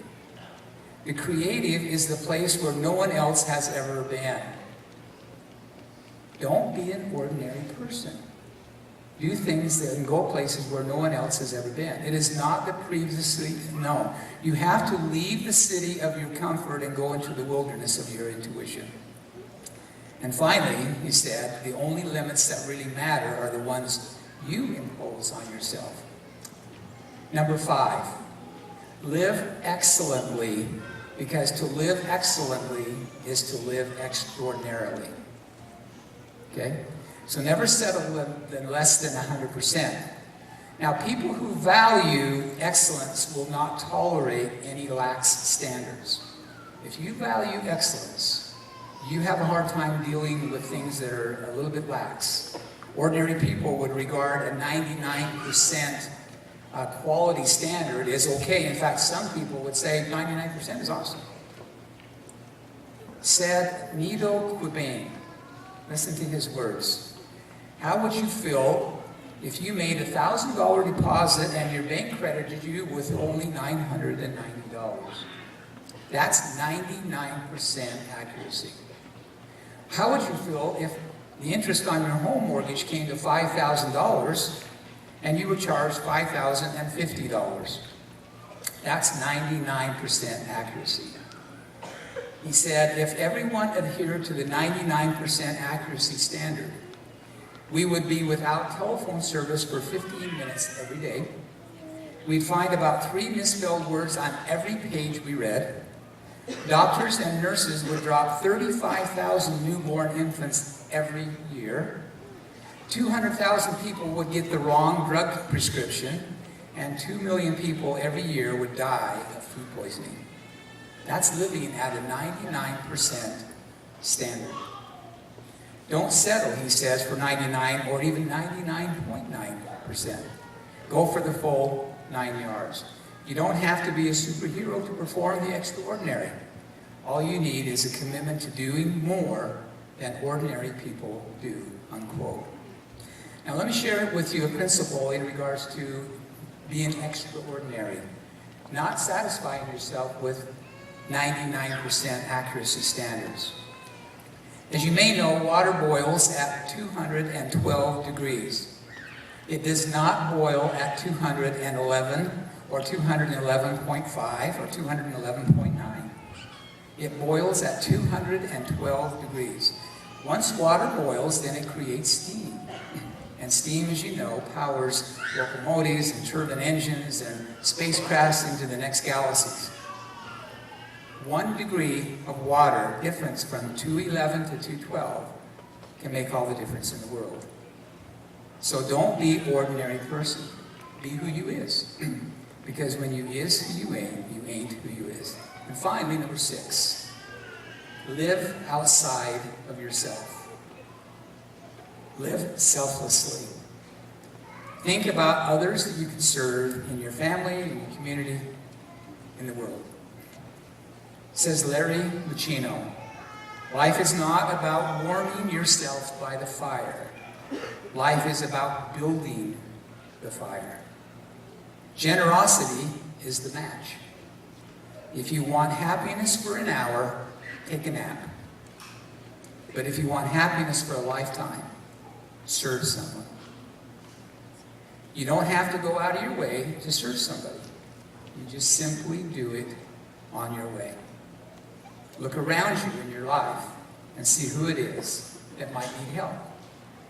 Speaker 8: The creative is the place where no one else has ever been. Don't be an ordinary person. Do things and go places where no one else has ever been. It is not the previously known. You have to leave the city of your comfort and go into the wilderness of your intuition. And finally, he said, the only limits that really matter are the ones you impose on yourself. Number 5, live excellently, because to live excellently is to live extraordinarily. Okay? So never settle than less than 100%. Now, people who value excellence will not tolerate any lax standards. If you value excellence, you have a hard time dealing with things that are a little bit lax. Ordinary people would regard a 99% quality standard as okay. In fact, some people would say 99% is awesome. Said Nido Qubein, listen to his words. How would you feel if you made a $1,000 deposit and your bank credited you with only $990? That's 99% accuracy. How would you feel if the interest on your home mortgage came to $5,000 and you were charged $5,050? That's 99% accuracy. He said, if everyone adhered to the 99% accuracy standard, we would be without telephone service for 15 minutes every day. We'd find about 3 misspelled words on every page we read. Doctors and nurses would drop 35,000 newborn infants every year. 200,000 people would get the wrong drug prescription, and 2 million people every year would die of food poisoning. That's living at a 99% standard. Don't settle, he says, for 99 or even 99.9%. Go for the full 9 yards. You don't have to be a superhero to perform the extraordinary. All you need is a commitment to doing more than ordinary people do, unquote. Now let me share with you a principle in regards to being extraordinary. Not satisfying yourself with 99% accuracy standards. As you may know, water boils at 212 degrees. It does not boil at 211 or 211.5 or 211.9. It boils at 212 degrees. Once water boils, then it creates steam. And steam, as you know, powers locomotives and turbine engines and spacecrafts into the next galaxies. 1 degree of water difference from 211 to 212 can make all the difference in the world. So don't be ordinary person. Be who you is. Because when you is who you ain't who you is. And finally, number 6, live outside of yourself. Live selflessly. Think about others that you can serve in your family, in your community, in the world. Says Larry Lucchino, life is not about warming yourself by the fire. Life is about building the fire. Generosity is the match. If you want happiness for an hour, take a nap. But if you want happiness for a lifetime, serve someone. You don't have to go out of your way to serve somebody. You just simply do it on your way. Look around you in your life and see who it is that might need help.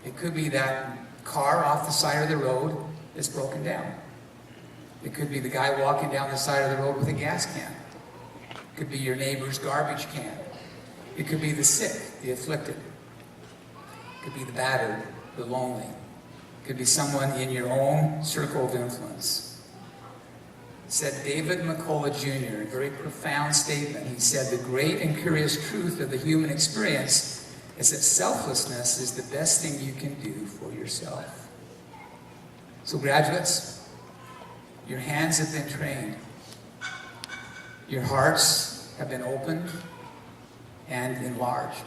Speaker 8: It could be that car off the side of the road that's broken down. It could be the guy walking down the side of the road with a gas can. It could be your neighbor's garbage can. It could be the sick, the afflicted. It could be the battered, the lonely. It could be someone in your own circle of influence. Said David McCullough Jr., a very profound statement. He said, the great and curious truth of the human experience is that selflessness is the best thing you can do for yourself. So graduates, your hands have been trained. Your hearts have been opened and enlarged.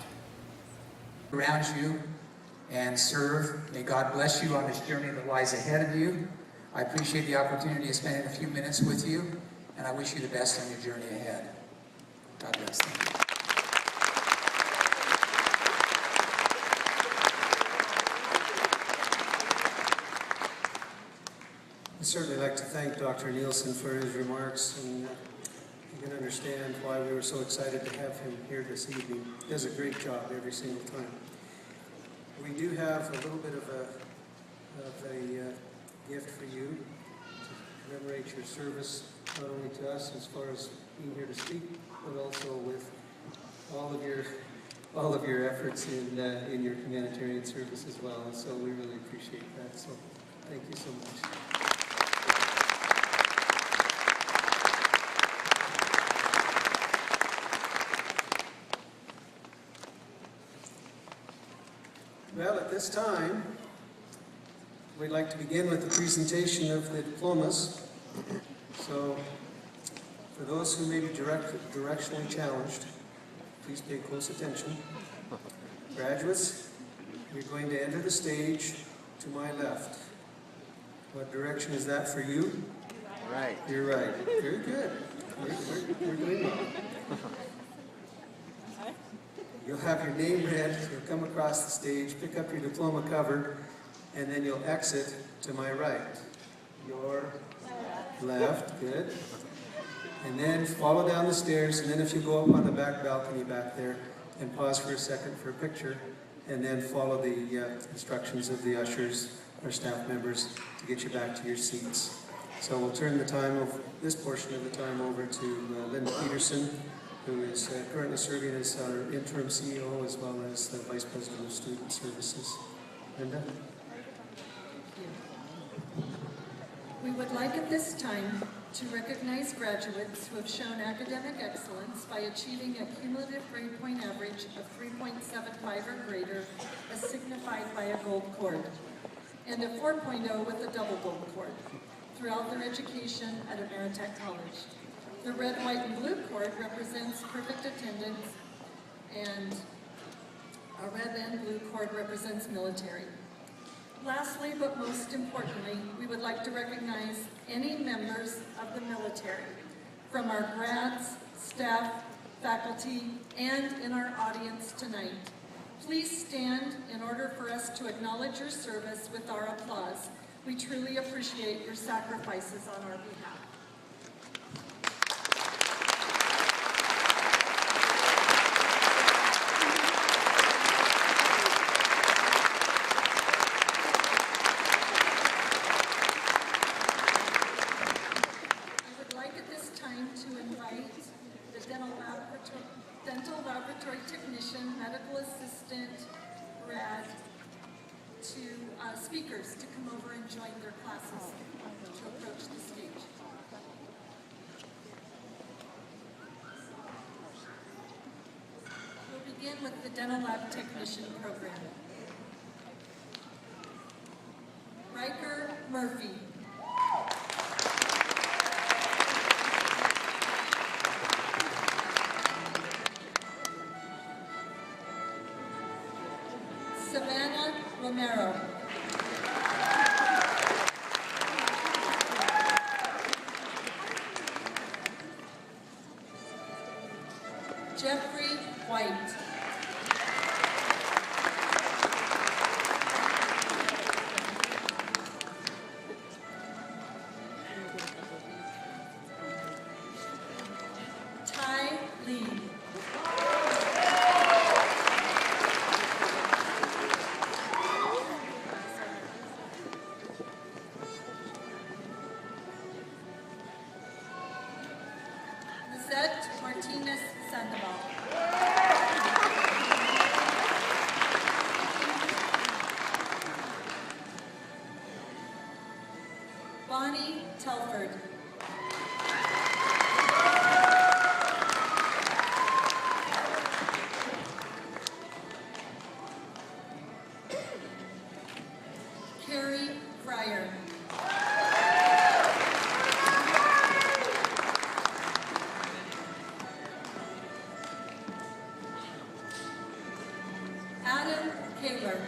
Speaker 8: Around you and serve. May God bless you on this journey that lies ahead of you. I appreciate the opportunity of spending a few minutes with you, and I wish you the best on your journey ahead. God bless. Thank you.
Speaker 2: I'd certainly like to thank Dr. Nielsen for his remarks, and you can understand why we were so excited to have him here this evening. He does a great job every single time. We do have a little bit of a gift for you to commemorate your service, not only to us as far as being here to speak, but also with all of your efforts in your humanitarian service as well. And so we really appreciate that. So thank you so much. Well, at this time, we'd like to begin with the presentation of the diplomas. So, for those who may be directionally challenged, please pay close attention. Graduates, you're going to enter the stage to my left. What direction is that for you?
Speaker 7: Right.
Speaker 2: You're right. Very good. We're doing well. You'll have your name read, you'll come across the stage, pick up your diploma cover, and then you'll exit to my right. Your left, good. And then follow down the stairs, and then if you go up on the back balcony back there, and pause for a second for a picture, and then follow the instructions of the ushers or staff members to get you back to your seats. So we'll turn the time of this portion of the time over to Linda Peterson, who is currently serving as our interim CEO as well as the Vice President of Student Services. Linda?
Speaker 9: We would like at this time to recognize graduates who have shown academic excellence by achieving a cumulative grade point average of 3.75 or greater as signified by a gold cord, and a 4.0 with a double gold cord throughout their education at Ameritech College. The red, white, and blue cord represents perfect attendance, and a red and blue cord represents military. Lastly, but most importantly, we would like to recognize any members of the military from our grads, staff, faculty, and in our audience tonight. Please stand in order for us to acknowledge your service with our applause. We truly appreciate your sacrifices on our behalf. Speakers to come over and join their classes to approach the stage. We'll begin with the Dental Lab Technician program. Riker Murphy. Savannah Romero. Bonnie Telford. Carrie Fryer. Adam Kaler.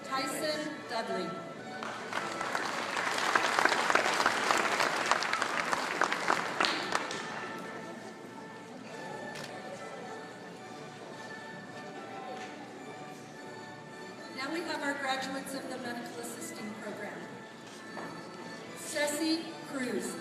Speaker 9: Tyson Dudley. Now we have our graduates of the medical assisting program. Ceci Cruz.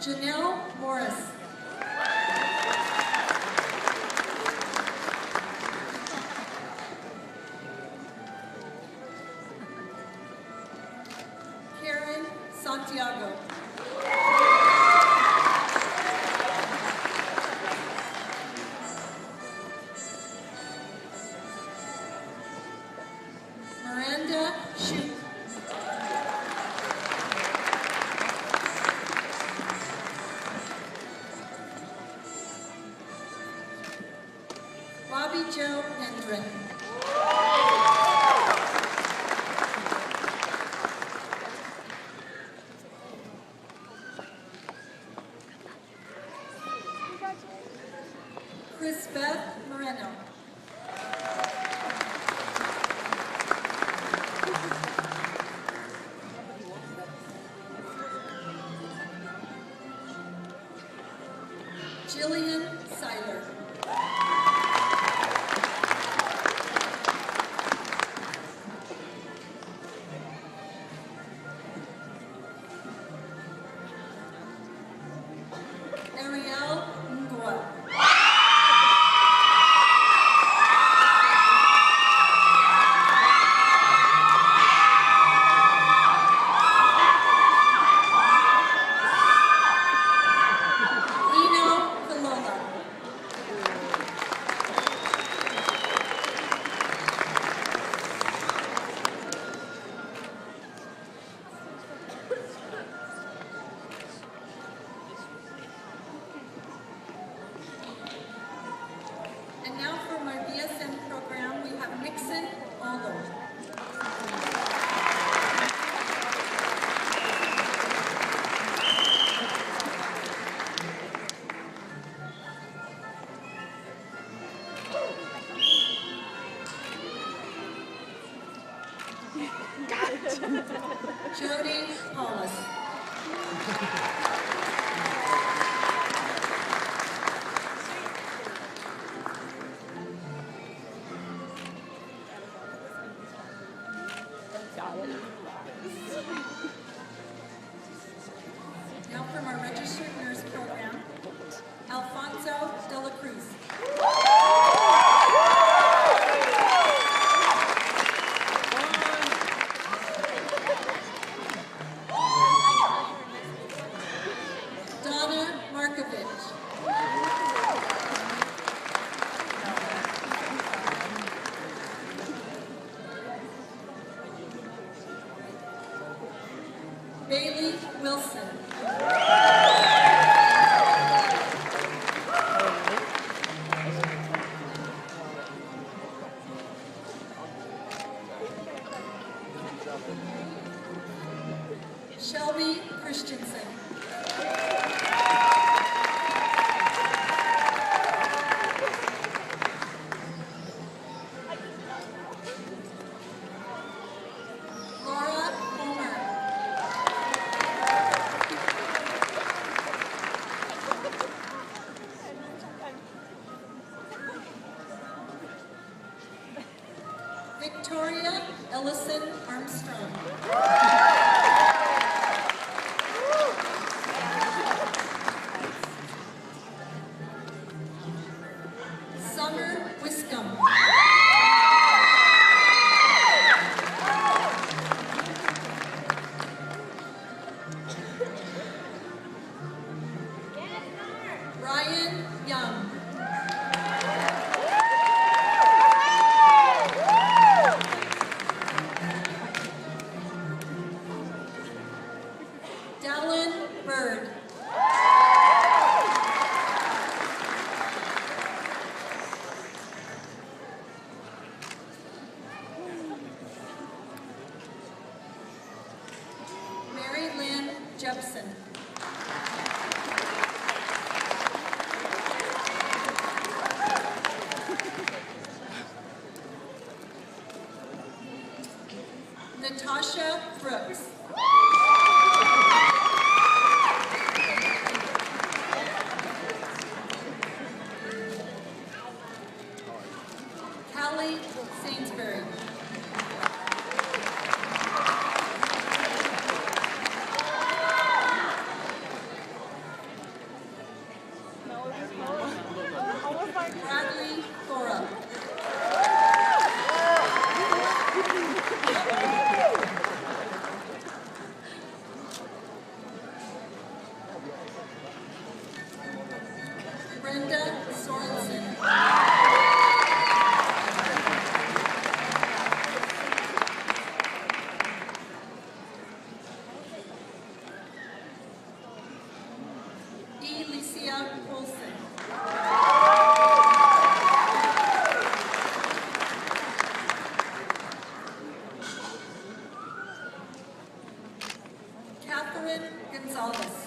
Speaker 9: Janelle Morris. Karen Santiago. Miranda Shute. Bobby Joe Hendren. Chris Beth Moreno. Jillian Seiler. Ariel Ngoa. Eno Kalola. And now for my BSN program, we have Nixon Alda. Jody Paulus. Now from our registered nurse program, Alfonso de la Cruz. Donna Markovich. Bailey Wilson. Shelby Christensen. Brian Young. Dallin Bird. Mary Lynn Jepson. Natasha Brooks. Callie Sainsbury. Bradley Thora. Brenda Sorensen. Alicia Olsen. Catherine Gonzalez.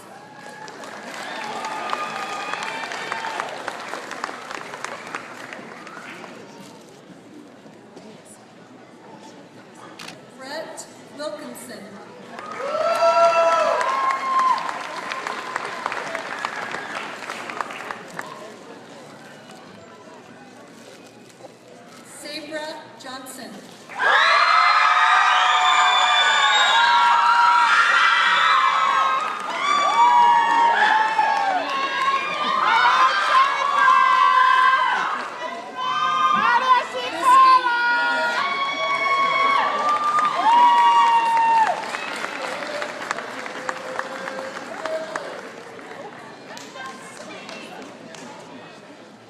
Speaker 9: Brett Wilkinson. Sabra Johnson.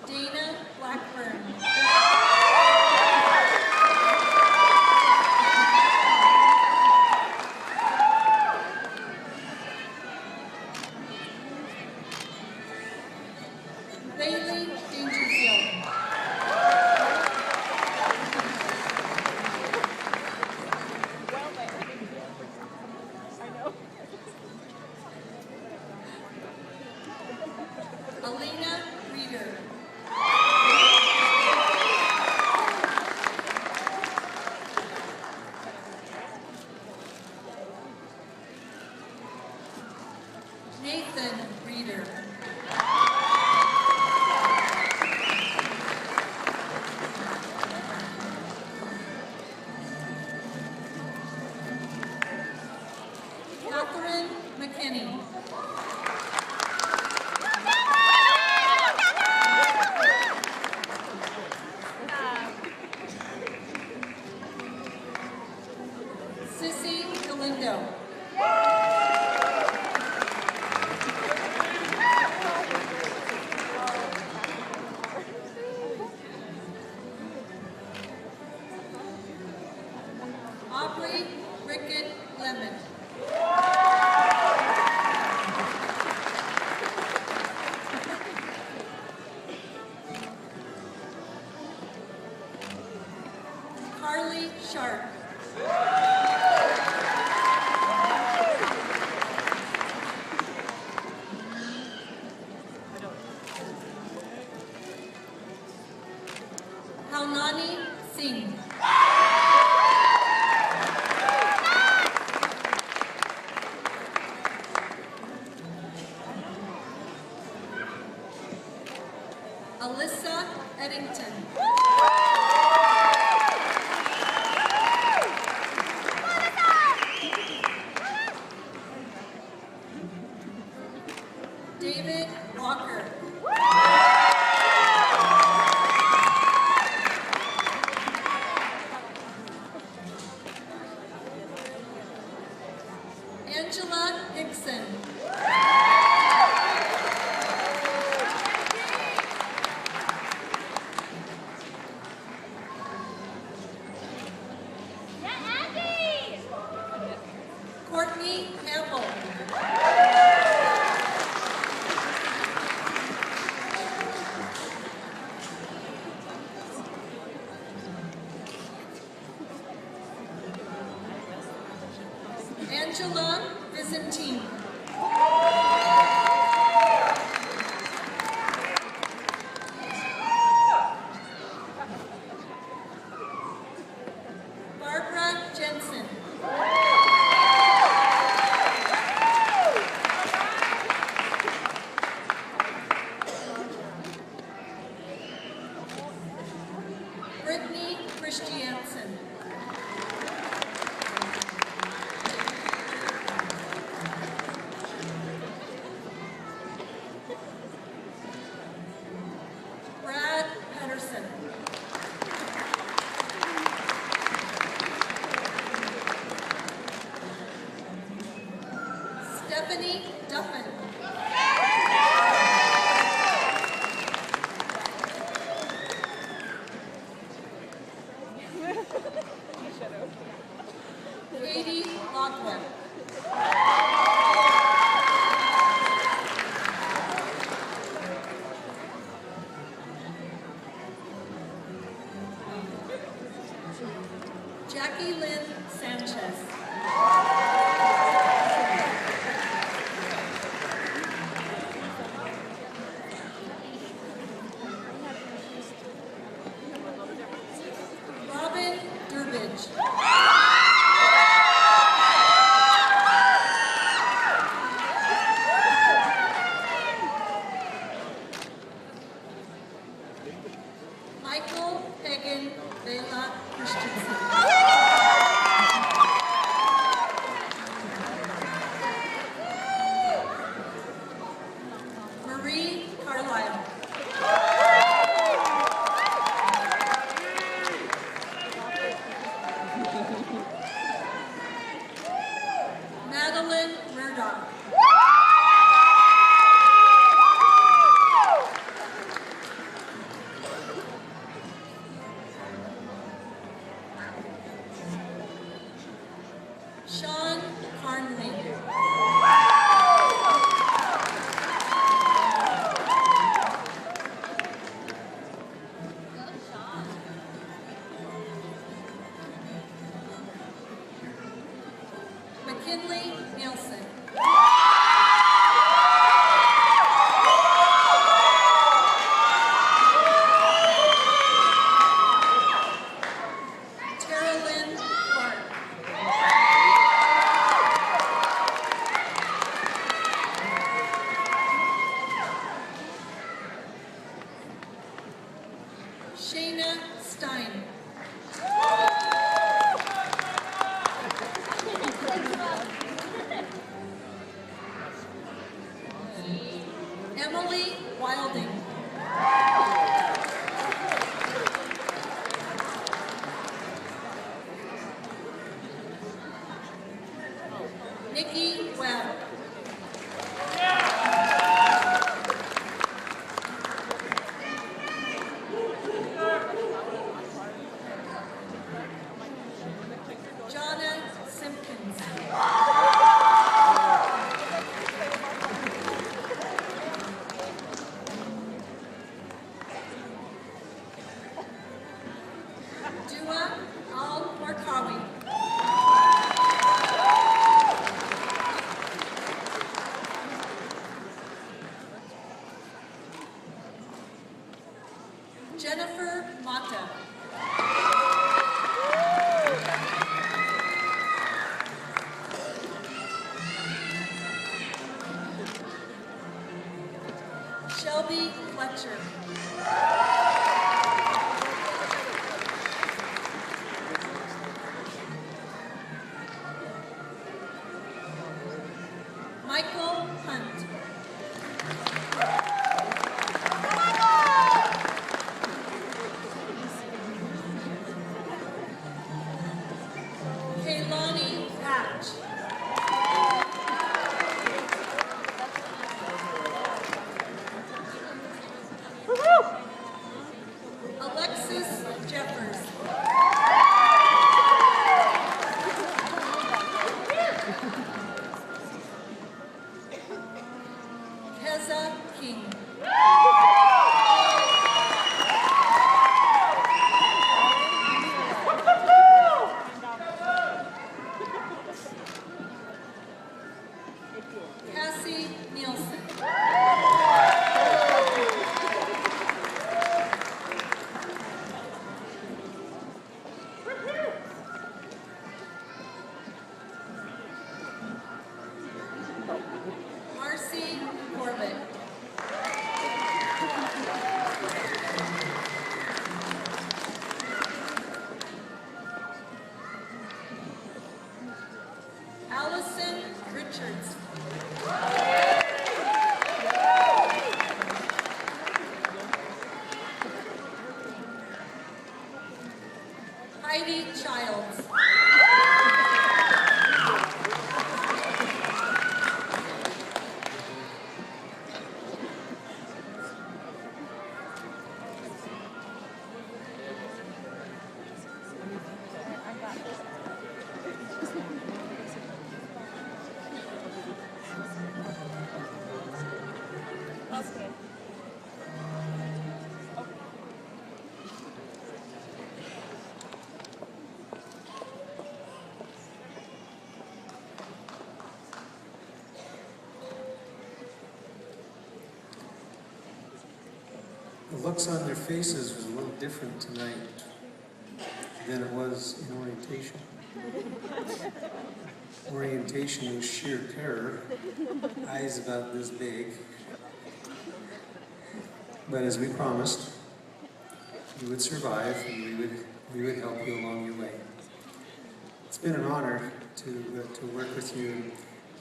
Speaker 9: Dana Blackburn. Bailey Dangerfield. Alina Reeder. Nathan Reeder. Catherine McKinney. Sissy Galindo. Aubrey Rickett Lemon. Carly Sharp. Halnani Singh. Alyssa Eddington. David Walker. Angela Hickson. Angela Byzantine. Barbara Jensen. Brittany Christiansen. Brad Patterson. Stephanie Duffin. Katie Lockwell. Jackie Lynn Sanchez. Robin Durbridge. Michael Hagen Vela Christensen. Marie Carlisle. Madeline Murdoch. Sean Carnley. McKinley Nielsen. Tara Lynn Clark. Shayna Stein. Emily Wilding. Nikki Webb. Jonna Simpkins. Dua Al-Markawi. Jennifer Mata. Shelby Fletcher. Michael Hunt. Kaylani Hatch. Alexis Jeffers. Keza King.
Speaker 2: The looks on their faces was a little different tonight than it was in orientation. Orientation was sheer terror, eyes about this big. But as we promised, you would survive and we would help you along your way. It's been an honor to work with you.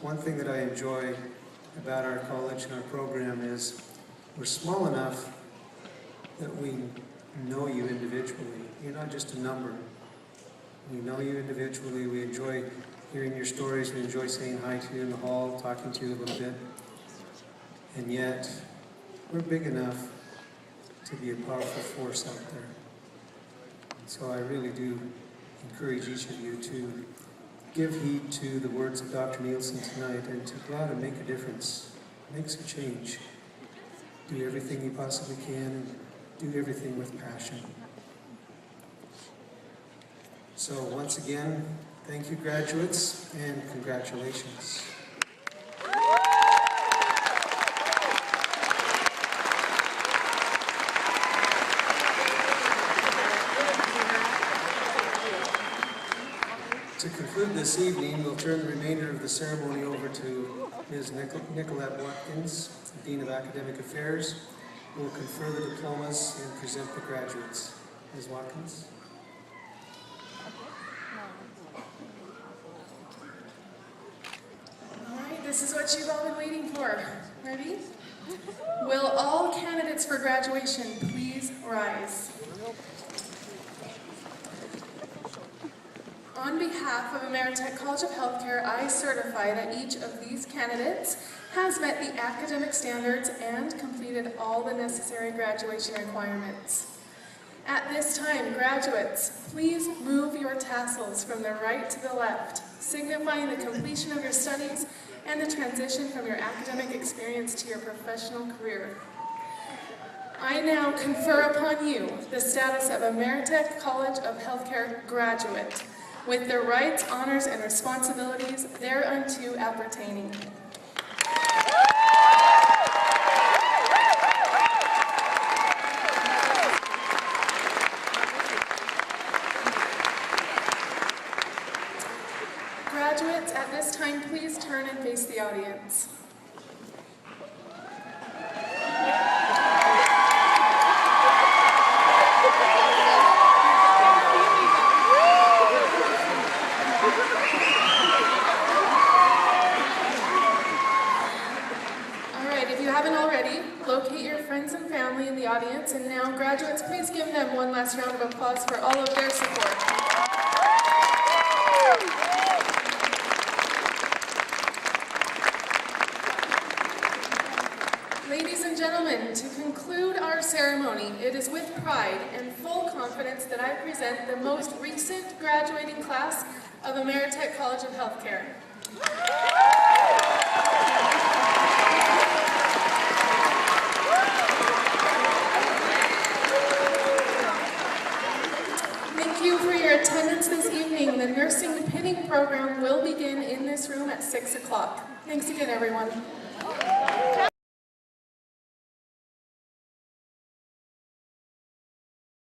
Speaker 2: One thing that I enjoy about our college and our program is we're small enough that we know you individually. You're not just a number. We know you individually. We enjoy hearing your stories. We enjoy saying hi to you in the hall, talking to you a little bit. And yet, we're big enough to be a powerful force out there. So I really do encourage each of you to give heed to the words of Dr. Nielsen tonight and to go out and make a difference, make some change. Do everything you possibly can and do everything with passion. So once again, thank you, graduates, and congratulations. To conclude this evening, we'll turn the remainder of the ceremony over to Ms. Nicolette Watkins, Dean of Academic Affairs, who will confer the diplomas and present the graduates. Ms. Watkins.
Speaker 10: All right, this is what you've all been waiting for. Ready? Will all candidates for graduation please rise? On behalf of Ameritech College of Healthcare, I certify that each of these candidates has met the academic standards and completed all the necessary graduation requirements. At this time, graduates, please move your tassels from the right to the left, signifying the completion of your studies and the transition from your academic experience to your professional career. I now confer upon you the status of Ameritech College of Healthcare graduate, with the rights, honors, and responsibilities thereunto appertaining. Graduates, at this time, please turn and face the audience. Locate your friends and family in the audience, and now, graduates, please give them one last round of applause for all of their support. Ladies and gentlemen, to conclude our ceremony, it is with pride and full confidence that I present the most recent graduating class of Ameritech College of Healthcare. Attendance this evening. The nursing pinning program will begin in this room at 6 o'clock. Thanks again, everyone.